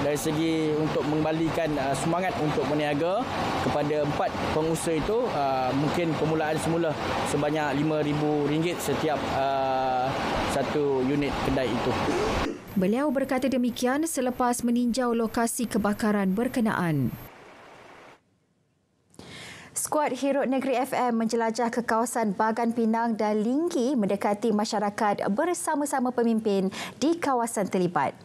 dari segi untuk mengembalikan semangat untuk berniaga kepada 4 pengusaha itu, mungkin permulaan semula sebanyak RM5,000 setiap satu unit kedai itu. Beliau berkata demikian selepas meninjau lokasi kebakaran berkenaan. Skuad Hirut Negeri FM menjelajah ke kawasan Bagan Pinang dan Linggi mendekati masyarakat bersama-sama pemimpin di kawasan terlibat.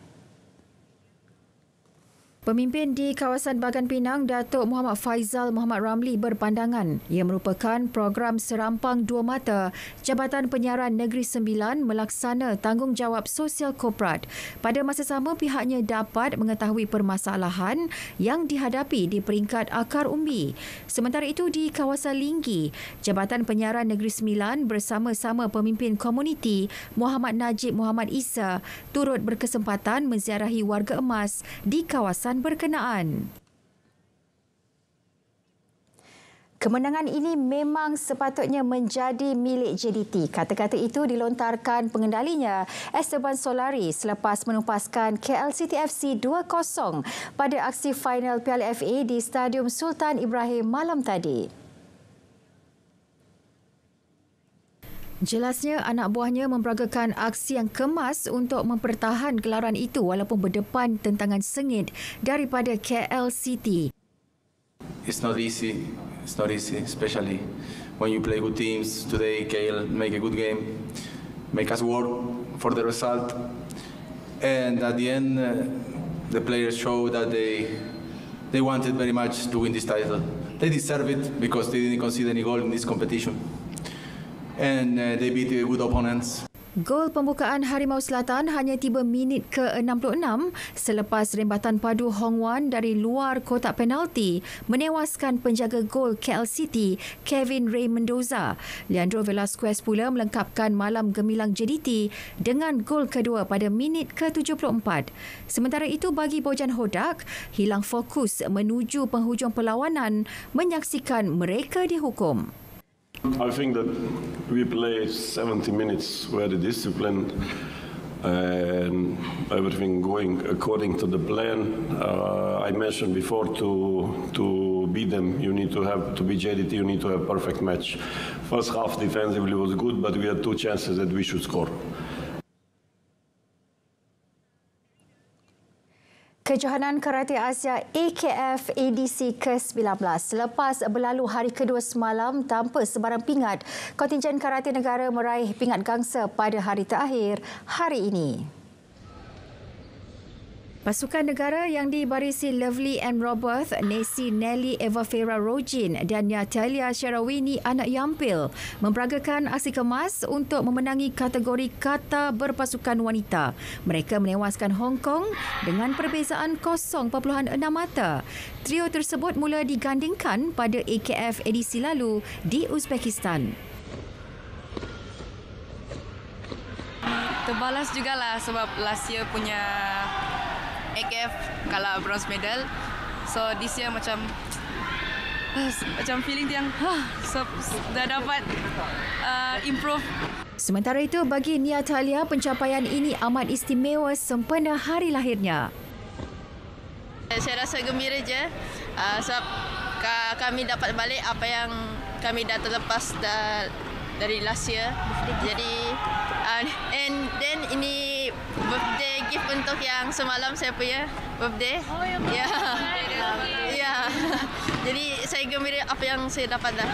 Pemimpin di kawasan Bagan Pinang, Datuk Muhammad Faizal Muhammad Ramli berpandangan ia merupakan program serampang dua mata Jabatan Penyiaran Negeri Sembilan melaksana tanggungjawab sosial korporat. Pada masa sama, pihaknya dapat mengetahui permasalahan yang dihadapi di peringkat akar umbi. Sementara itu, di kawasan Linggi, Jabatan Penyiaran Negeri Sembilan bersama-sama pemimpin komuniti Muhammad Najib Muhammad Isa turut berkesempatan menziarahi warga emas di kawasan berkenaan. Kemenangan ini memang sepatutnya menjadi milik JDT. Kata-kata itu dilontarkan pengendalinya Esteban Solari selepas menumpaskan KL City FC 2-0 pada aksi final Piala FA di Stadium Sultan Ibrahim malam tadi. Jelasnya, anak buahnya memperagakan aksi yang kemas untuk mempertahan gelaran itu walaupun berdepan tentangan sengit daripada KL City. It's not easy, especially when you play good teams. Today, KL make a good game, make us work for the result, and at the end, the players show that they wanted very much to win this title. They deserve it because they didn't concede any goal in this competition. And they beat good opponents. Gol pembukaan Harimau Selatan hanya tiba minit ke-66 selepas rembatan padu Hong Wan dari luar kotak penalti menewaskan penjaga gol KL City, Kevin Ray Mendoza. Leandro Velasquez pula melengkapkan malam gemilang JDT dengan gol kedua pada minit ke-74. Sementara itu, bagi Bojan Hodak, hilang fokus menuju penghujung perlawanan menyaksikan mereka dihukum. I think that we played 70 minutes very disciplined and everything going according to the plan. I mentioned before to beat them, you need to be JDT, you need to have perfect match. First half defensively was good, but we had 2 chances that we should score. Kejohanan Karate Asia AKF ADC ke-19 selepas berlalu hari kedua semalam tanpa sebarang pingat, kontingen karate negara meraih pingat gangsa pada hari terakhir hari ini. Pasukan negara yang dibarisi Lovely Ann Roberts, Nancy Nelly Eva Farah Rojin dan Natalia Sharawini anak Yampil memperagakan aksi kemas untuk memenangi kategori kata berpasukan wanita. Mereka menewaskan Hong Kong dengan perbezaan 0.6 mata. Trio tersebut mula digandingkan pada AKF edisi lalu di Uzbekistan. Terbalas jugalah sebab last year punya AKF kalah bronze medal. So this year macam feeling yang dah dapat improve. Sementara itu, bagi Natalia, pencapaian ini amat istimewa sempena hari lahirnya. Saya rasa gembira je sebab kami dapat balik apa yang kami dah terlepas dari last year. Jadi and then ini birthday gift untuk yang semalam saya punya birthday. Ya. Ya. Jadi saya gembira apa yang saya dapat dah.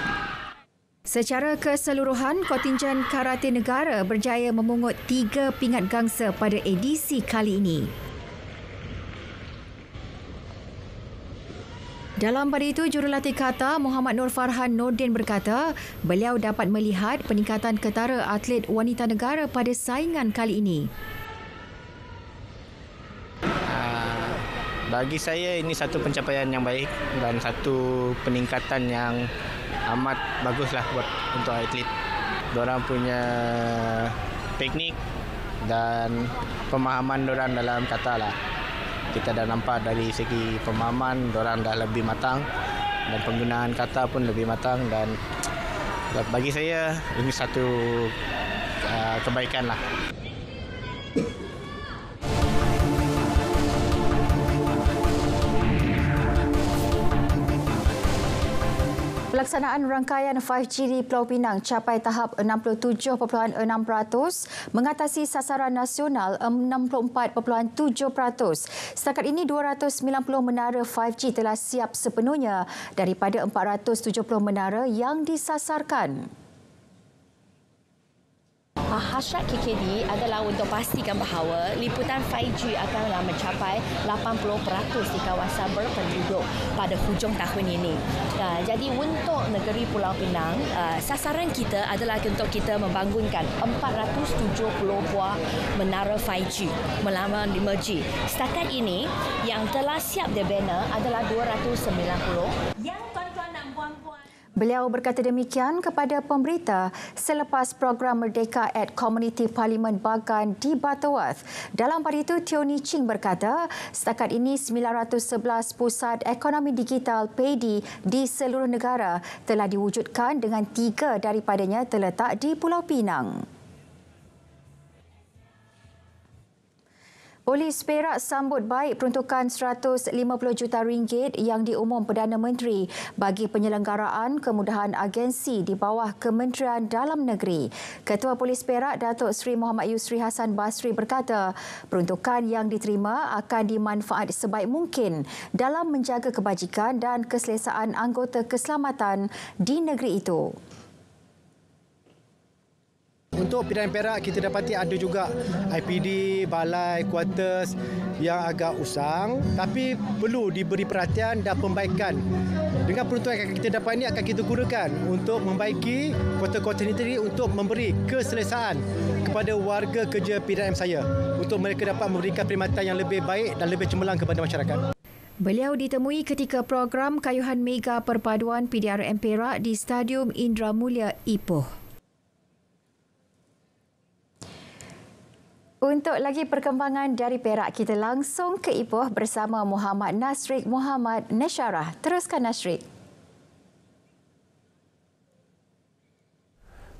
Secara keseluruhan, kontingen karate negara berjaya memungut 3 pingat gangsa pada edisi kali ini. Dalam pada itu, jurulatih kata Muhammad Nur Farhan Nordin berkata beliau dapat melihat peningkatan ketara atlet wanita negara pada saingan kali ini. Bagi saya ini satu pencapaian yang baik dan satu peningkatan yang amat baguslah buat untuk atlet. Diorang punya teknik dan pemahaman diorang dalam kata lah. Kita dah nampak dari segi pemahaman diorang dah lebih matang dan penggunaan kata pun lebih matang dan bagi saya ini satu kebaikan lah. Pelaksanaan rangkaian 5G di Pulau Pinang capai tahap 67.6%, mengatasi sasaran nasional 64.7%. Setakat ini 290 menara 5G telah siap sepenuhnya daripada 470 menara yang disasarkan. Hasrat KKD adalah untuk pastikan bahawa liputan 5G akanlah mencapai 80% di kawasan berpenduduk pada hujung tahun ini. Jadi untuk negeri Pulau Pinang, sasaran kita adalah untuk kita membangunkan 470 buah menara 5G melawan 5G. Setakat ini yang telah siap dibina adalah 290. Beliau berkata demikian kepada pemberita selepas program Merdeka at Community Parlimen Bagan di Butterworth. Dalam pada itu, Tioni Ching berkata, setakat ini 911 pusat ekonomi digital PADI di seluruh negara telah diwujudkan dengan 3 daripadanya terletak di Pulau Pinang. Polis Perak sambut baik peruntukan RM150 juta yang diumum Perdana Menteri bagi penyelenggaraan kemudahan agensi di bawah Kementerian Dalam Negeri. Ketua Polis Perak, Datuk Seri Muhammad Yusri Hassan Basri berkata, peruntukan yang diterima akan dimanfaat sebaik mungkin dalam menjaga kebajikan dan keselesaan anggota keselamatan di negeri itu. Untuk Pidana Perak, kita dapati ada juga IPD, balai, quarters yang agak usang tapi perlu diberi perhatian dan pembaikan. Dengan peruntukan yang kita dapat ini akan kita gunakan untuk membaiki quarter-quarter ini untuk memberi keselesaan kepada warga kerja PDRM saya untuk mereka dapat memberikan perkhidmatan yang lebih baik dan lebih cemerlang kepada masyarakat. Beliau ditemui ketika program Kayuhan Mega Perpaduan PDRM Perak di Stadium Indra Mulia Ipoh. Untuk lagi perkembangan dari Perak, kita langsung ke Ipoh bersama Muhammad Nasrik Muhammad Nasyarah. Teruskan Nasrik.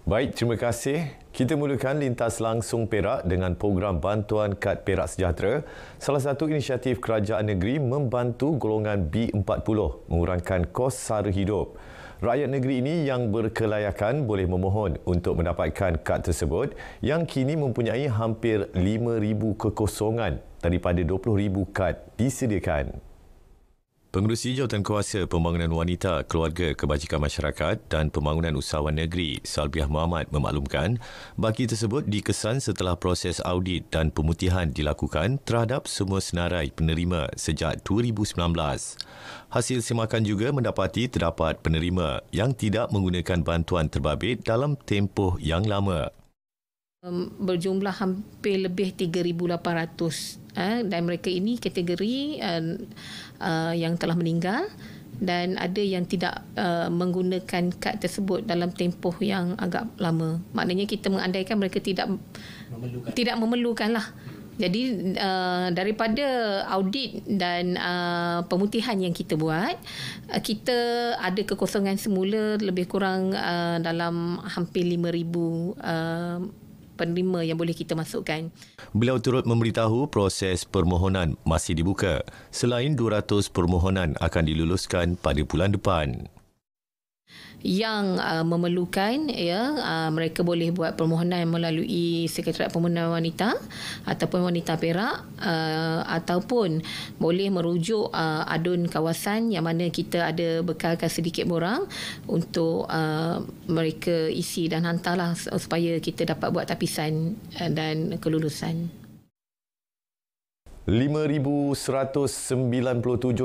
Baik, terima kasih. Kita mulakan lintas langsung Perak dengan program bantuan kad Perak Sejahtera. Salah satu inisiatif kerajaan negeri membantu golongan B40 mengurangkan kos sara hidup. Rakyat negeri ini yang berkelayakan boleh memohon untuk mendapatkan kad tersebut yang kini mempunyai hampir 5,000 kekosongan daripada 20,000 kad disediakan. Pengerusi Jawatankuasa Pembangunan Wanita, Keluarga, Kebajikan Masyarakat dan Pembangunan Usahawan Negeri, Salbiah Muhammad memaklumkan baki tersebut dikesan setelah proses audit dan pemutihan dilakukan terhadap semua senarai penerima sejak 2019. Hasil semakan juga mendapati terdapat penerima yang tidak menggunakan bantuan terbabit dalam tempoh yang lama. Berjumlah hampir lebih 3,800 dan mereka ini kategori yang telah meninggal dan ada yang tidak menggunakan kad tersebut dalam tempoh yang agak lama. Maknanya kita mengandaikan mereka tidak memerlukan lah. Jadi daripada audit dan pemutihan yang kita buat, kita ada kekosongan semula lebih kurang dalam hampir 5,000 penerima yang boleh kita masukkan. Beliau turut memberitahu proses permohonan masih dibuka. Selain 200 permohonan akan diluluskan pada bulan depan. Yang memerlukan, mereka boleh buat permohonan melalui Sekretariat Permohonan Wanita ataupun Wanita Perak, ataupun boleh merujuk adun kawasan yang mana kita ada bekalkan sedikit borang untuk mereka isi dan hantarlah supaya kita dapat buat tapisan dan kelulusan. 5,197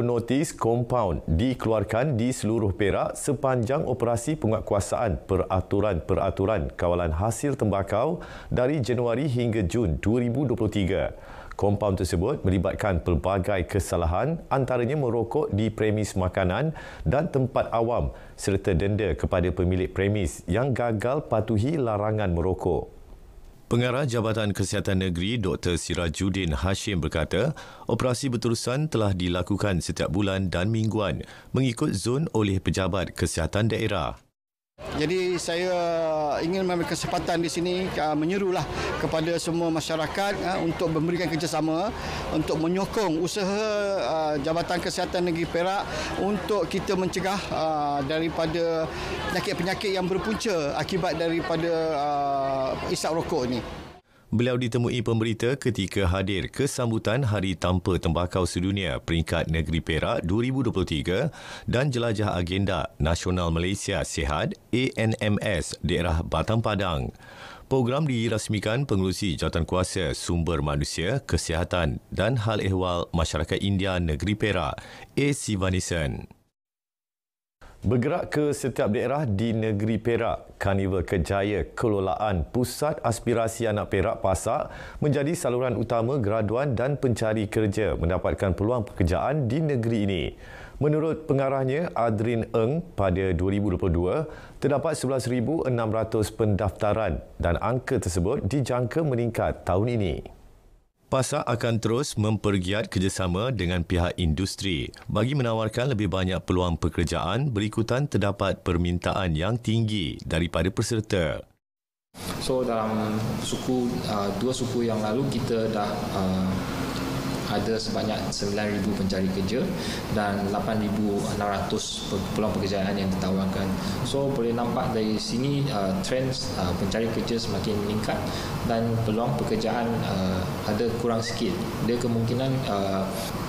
notis kompaun dikeluarkan di seluruh Perak sepanjang operasi penguatkuasaan peraturan-peraturan kawalan hasil tembakau dari Januari hingga Jun 2023. Kompaun tersebut melibatkan pelbagai kesalahan, antaranya merokok di premis makanan dan tempat awam serta denda kepada pemilik premis yang gagal patuhi larangan merokok. Pengarah Jabatan Kesihatan Negeri Dr. Sirajuddin Hashim berkata, operasi berterusan telah dilakukan setiap bulan dan mingguan mengikut zon oleh pejabat kesihatan daerah. Jadi saya ingin mengambil kesempatan di sini menyerulah kepada semua masyarakat untuk memberikan kerjasama untuk menyokong usaha Jabatan Kesihatan Negeri Perak untuk kita mencegah daripada penyakit-penyakit yang berpunca akibat daripada isap rokok ini. Beliau ditemui pemberita ketika hadir ke sambutan Hari Tanpa Tembakau Sedunia peringkat Negeri Perak 2023 dan jelajah agenda Nasional Malaysia Sihat ANMS daerah Batang Padang. Program dirasmikan Pengerusi Jawatankuasa Sumber Manusia, Kesihatan dan Hal Ehwal Masyarakat India Negeri Perak A. Sivanison. Bergerak ke setiap daerah di negeri Perak, Karnival Kejaya Kelolaan Pusat Aspirasi Anak Perak PASAK menjadi saluran utama graduan dan pencari kerja mendapatkan peluang pekerjaan di negeri ini. Menurut pengarahnya Adrin Eng, pada 2022 terdapat 11,600 pendaftaran dan angka tersebut dijangka meningkat tahun ini. PASAK akan terus mempergiat kerjasama dengan pihak industri bagi menawarkan lebih banyak peluang pekerjaan berikutan terdapat permintaan yang tinggi daripada peserta. So dalam dua suku yang lalu kita dah ada sebanyak 9,000 pencari kerja dan 8,600 peluang pekerjaan yang ditawarkan. So boleh nampak dari sini trend pencari kerja semakin meningkat dan peluang pekerjaan ada kurang sikit. Dia kemungkinan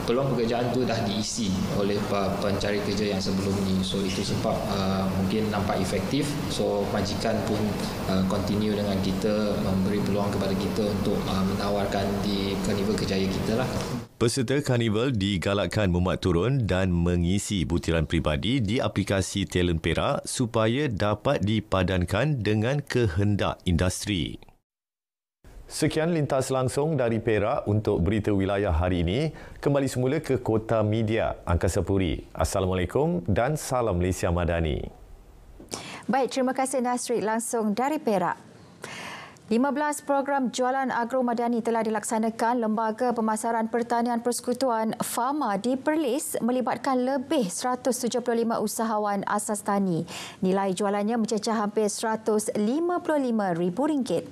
peluang pekerjaan tu dah diisi oleh pencari kerja yang sebelum ni. So itu sebab mungkin nampak efektif. So majikan pun continue dengan kita, memberi peluang kepada kita untuk menawarkan di Karnival Kejaya kita lah. Peserta Karnival digalakkan memuat turun dan mengisi butiran peribadi di aplikasi Talent Perak supaya dapat dipadankan dengan kehendak industri. Sekian lintas langsung dari Perak untuk berita wilayah hari ini. Kembali semula ke Kota Media Angkasa Puri. Assalamualaikum dan salam Malaysia Madani. Baik, terima kasih Nasrid langsung dari Perak. 15 program jualan agro madani telah dilaksanakan Lembaga Pemasaran Pertanian Persekutuan Farma di Perlis melibatkan lebih 175 usahawan asas tani. Nilai jualannya mencecah hampir RM155,000.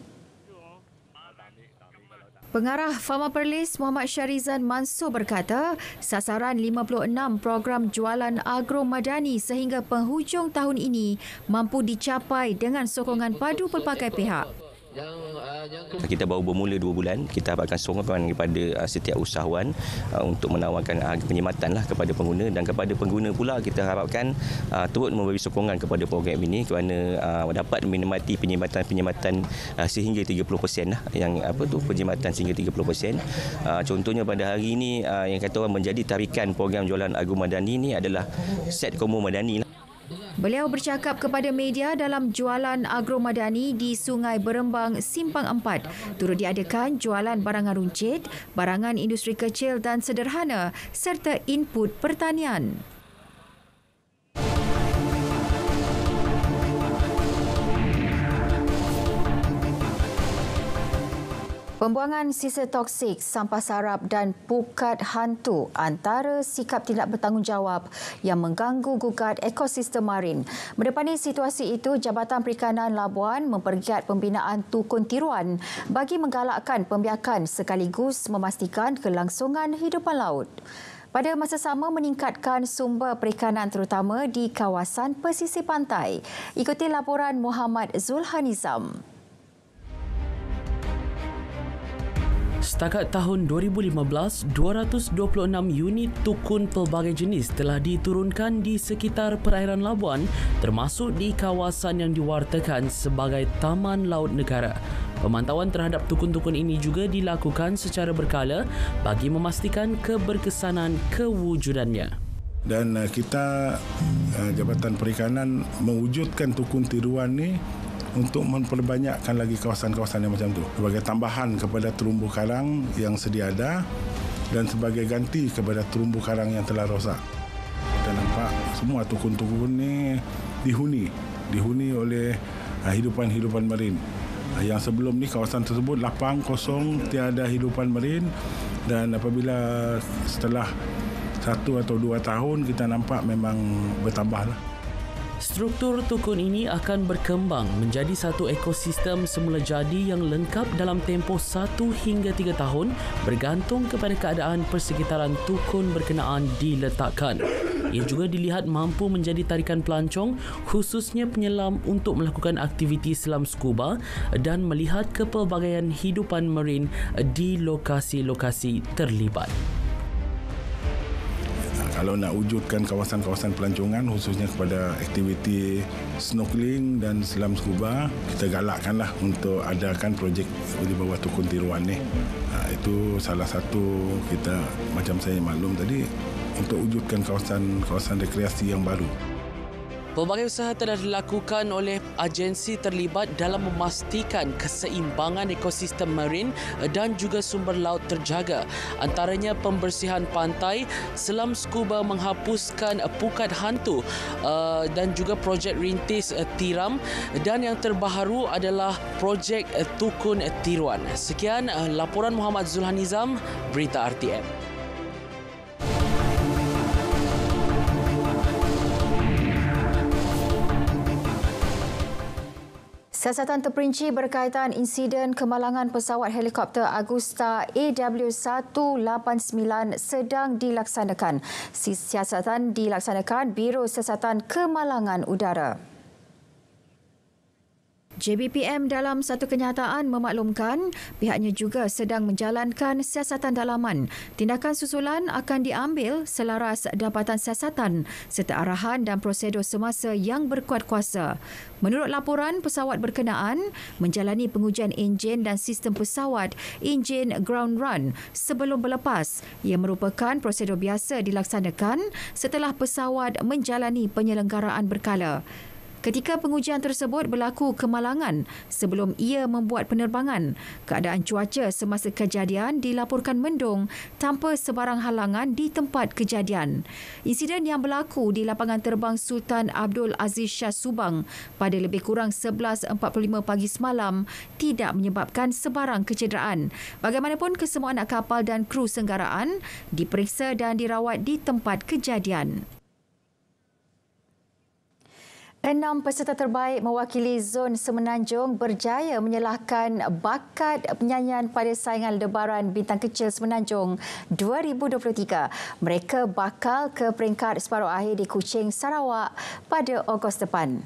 Pengarah Farma Perlis Muhammad Syarizan Mansur berkata, sasaran 56 program jualan agro madani sehingga penghujung tahun ini mampu dicapai dengan sokongan padu pelbagai pihak. Kita baru bermula 2 bulan. Kita harapkan sokongan kepada setiap usahawan untuk menawarkan harga penyematan kepada pengguna, dan kepada pengguna pula kita harapkan turut memberi sokongan kepada program ini kerana dapat menikmati penyematan sehingga 30% yang penyematan sehingga 30%. Contohnya pada hari ini yang kata orang menjadi tarikan program jualan Agro Madani ini adalah set Komo Madani. Beliau bercakap kepada media dalam jualan Agro Madani di Sungai Berembang, Simpang 4. Turut diadakan jualan barangan runcit, barangan industri kecil dan sederhana serta input pertanian. Pembuangan sisa toksik, sampah sarap dan pukat hantu antara sikap tidak bertanggungjawab yang mengganggu gugat ekosistem marin. Mendepani situasi itu, Jabatan Perikanan Labuan mempergiat pembinaan tukun tiruan bagi menggalakkan pembiakan sekaligus memastikan kelangsungan hidupan laut. Pada masa sama, meningkatkan sumber perikanan terutama di kawasan pesisir pantai. Ikuti laporan Muhammad Zulhanizam. Setakat tahun 2015, 226 unit tukun pelbagai jenis telah diturunkan di sekitar perairan Labuan, termasuk di kawasan yang diwartakan sebagai Taman Laut Negara. Pemantauan terhadap tukun-tukun ini juga dilakukan secara berkala bagi memastikan keberkesanan kewujudannya. Dan kita Jabatan Perikanan mewujudkan tukun tiruan ni untuk memperbanyakkan lagi kawasan-kawasan yang macam tu sebagai tambahan kepada terumbu karang yang sedia ada dan sebagai ganti kepada terumbu karang yang telah rosak. Kita nampak semua tukun-tukun ni dihuni oleh hidupan-hidupan marin. Yang sebelum ni kawasan tersebut lapang, kosong, tiada hidupan marin, dan apabila setelah 1 atau 2 tahun kita nampak memang bertambahlah. Struktur tukun ini akan berkembang menjadi satu ekosistem semula jadi yang lengkap dalam tempoh 1 hingga 3 tahun bergantung kepada keadaan persekitaran tukun berkenaan diletakkan. Ia juga dilihat mampu menjadi tarikan pelancong, khususnya penyelam untuk melakukan aktiviti selam scuba dan melihat kepelbagaian hidupan marin di lokasi-lokasi terlibat. Kalau nak wujudkan kawasan-kawasan pelancongan khususnya kepada aktiviti snorkeling dan selam scuba, kita galakkanlah untuk adakan projek di bawah tukun tiruan ni. Itu salah satu kita, macam saya maklum tadi, untuk wujudkan kawasan rekreasi yang baru. Pelbagai usaha telah dilakukan oleh agensi terlibat dalam memastikan keseimbangan ekosistem marin dan juga sumber laut terjaga. Antaranya pembersihan pantai, selam scuba menghapuskan pukat hantu dan juga projek rintis tiram, dan yang terbaharu adalah projek tukun tiruan. Sekian laporan Muhammad Zulhanizam, Berita RTM. Siasatan terperinci berkaitan insiden kemalangan pesawat helikopter Agusta AW189 sedang dilaksanakan. Siasatan dilaksanakan Biro Siasatan Kemalangan Udara. JBPM dalam satu kenyataan memaklumkan pihaknya juga sedang menjalankan siasatan dalaman. Tindakan susulan akan diambil selaras dapatan siasatan serta arahan dan prosedur semasa yang berkuat kuasa. Menurut laporan, pesawat berkenaan menjalani pengujian enjin dan sistem pesawat enjin ground run sebelum berlepas. Ia merupakan prosedur biasa dilaksanakan setelah pesawat menjalani penyelenggaraan berkala. Ketika pengujian tersebut berlaku kemalangan sebelum ia membuat penerbangan. Keadaan cuaca semasa kejadian dilaporkan mendung tanpa sebarang halangan di tempat kejadian. Insiden yang berlaku di lapangan terbang Sultan Abdul Aziz Shah Subang pada lebih kurang 11.45 pagi semalam tidak menyebabkan sebarang kecederaan. Bagaimanapun, kesemua anak kapal dan kru senggaraan diperiksa dan dirawat di tempat kejadian. 6 peserta terbaik mewakili zon Semenanjung berjaya menyalahkan bakat penyanyian pada saingan Lebaran Bintang Kecil Semenanjung 2023. Mereka bakal ke peringkat separuh akhir di Kuching, Sarawak pada Ogos depan.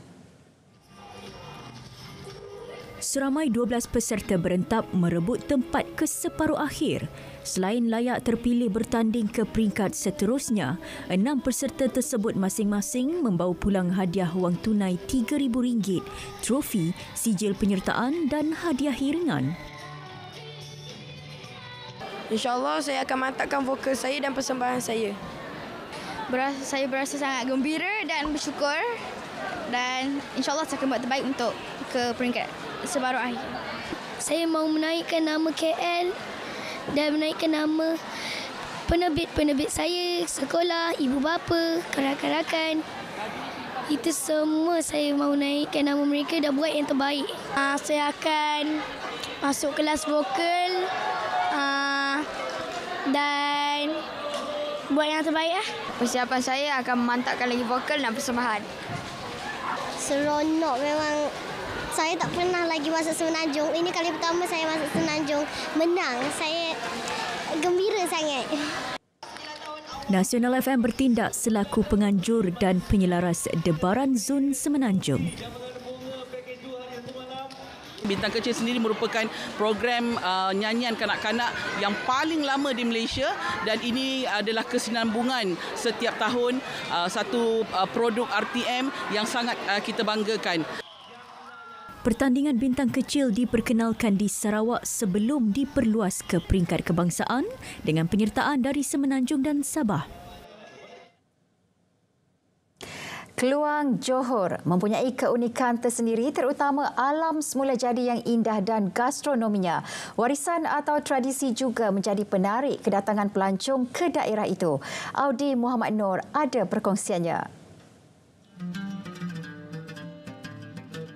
Seramai 12 peserta berentap merebut tempat ke separuh akhir. Selain layak terpilih bertanding ke peringkat seterusnya, 6 peserta tersebut masing-masing membawa pulang hadiah wang tunai RM3,000, trofi, sijil penyertaan dan hadiah ringan. InsyaAllah saya akan mantapkan vokal saya dan persembahan saya. Saya berasa sangat gembira dan bersyukur, dan insyaAllah saya akan buat terbaik untuk ke peringkat separuh akhir. Saya mahu menaikkan nama KL dan menaikkan nama penerbit-penerbit saya, sekolah, ibu bapa, rakan-rakan. Itu semua saya mahu naikkan nama mereka dan buat yang terbaik. Saya akan masuk kelas vokal dan buat yang terbaik. Persiapan saya akan memantapkan lagi vokal dan persembahan. Seronok memang. Saya tak pernah lagi masuk Semenanjung. Ini kali pertama saya masuk Semenanjung. Menang. Saya gembira sangat. Nasional FM bertindak selaku penganjur dan penyelaras debaran Zon Semenanjung. Bintang Kecil sendiri merupakan program nyanyian kanak-kanak yang paling lama di Malaysia, dan ini adalah kesinambungan setiap tahun satu produk RTM yang sangat kita banggakan. Pertandingan Bintang Kecil diperkenalkan di Sarawak sebelum diperluas ke peringkat kebangsaan dengan penyertaan dari Semenanjung dan Sabah. Keluang Johor mempunyai keunikan tersendiri, terutama alam semula jadi yang indah dan gastronominya. Warisan atau tradisi juga menjadi penarik kedatangan pelancong ke daerah itu. Audi Muhammad Noor ada perkongsiannya.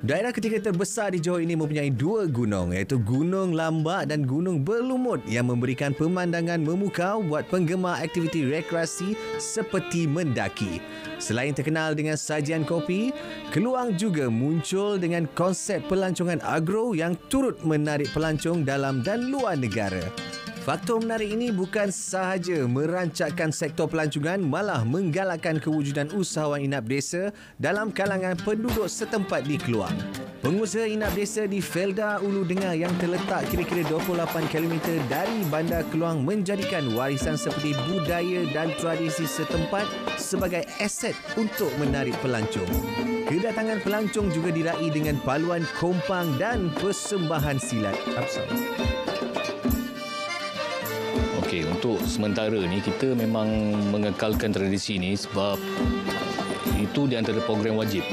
Daerah ketiga terbesar di Johor ini mempunyai 2 gunung, iaitu Gunung Lambak dan Gunung Berlumut yang memberikan pemandangan memukau buat penggemar aktiviti rekreasi seperti mendaki. Selain terkenal dengan sajian kopi, Keluang juga muncul dengan konsep pelancongan agro yang turut menarik pelancong dalam dan luar negara. Faktor menarik ini bukan sahaja merancakkan sektor pelancongan, malah menggalakkan kewujudan usahawan inap desa dalam kalangan penduduk setempat di Keluang. Pengusaha inap desa di Felda Ulu Dengar yang terletak kira-kira 28 km dari Bandar Keluang menjadikan warisan seperti budaya dan tradisi setempat sebagai aset untuk menarik pelancong. Kedatangan pelancong juga diraih dengan paluan kompang dan persembahan silat. Okey, untuk sementara ni kita memang mengekalkan tradisi ini sebab itu di antara program wajib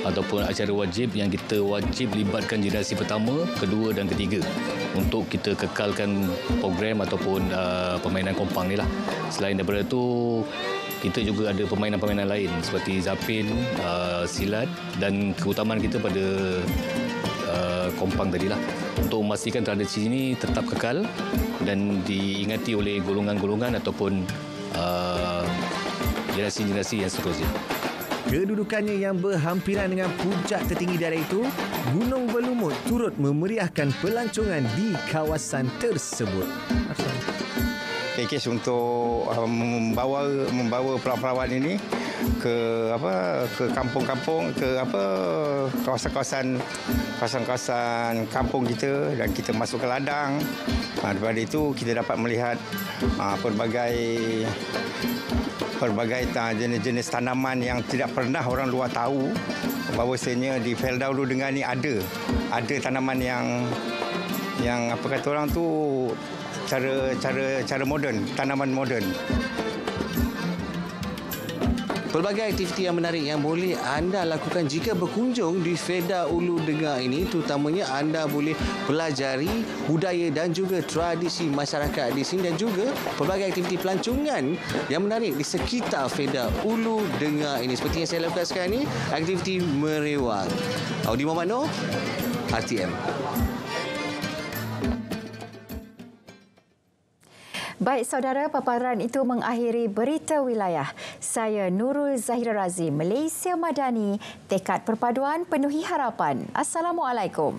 ataupun acara wajib yang kita wajib libatkan generasi pertama, kedua dan ketiga untuk kita kekalkan program ataupun permainan kompang ni lah. Selain daripada itu, kita juga ada permainan-permainan lain seperti zapin, silat dan keutamaan kita pada kompang tadilah untuk memastikan tradisi ini tetap kekal dan diingati oleh golongan-golongan ataupun generasi-generasi yang seterusnya. Kedudukannya yang berhampiran dengan puncak tertinggi daerah itu, Gunung Berlumut turut memeriahkan pelancongan di kawasan tersebut. Pakej untuk membawa perawan-perawan ini ke kampung-kampung, ke kawasan-kawasan kampung kita, dan kita masuk ke ladang. Daripada itu kita dapat melihat pelbagai jenis-jenis tanaman yang tidak pernah orang luar tahu bahawasanya di Felda Ulu Dengar ni ada tanaman yang apa kata orang tu cara moden, tanaman moden. Pelbagai aktiviti yang menarik yang boleh anda lakukan jika berkunjung di Felda Ulu Dengar ini, terutamanya anda boleh pelajari budaya dan juga tradisi masyarakat di sini dan juga pelbagai aktiviti pelancongan yang menarik di sekitar Felda Ulu Dengar ini. Seperti yang saya lakukan sekarang ini, aktiviti merewang. Audi Muhammad Noor, RTM. Baik saudara, paparan itu mengakhiri berita wilayah. Saya Nurul Zahira Razi, Malaysia Madani, tekad perpaduan penuhi harapan. Assalamualaikum.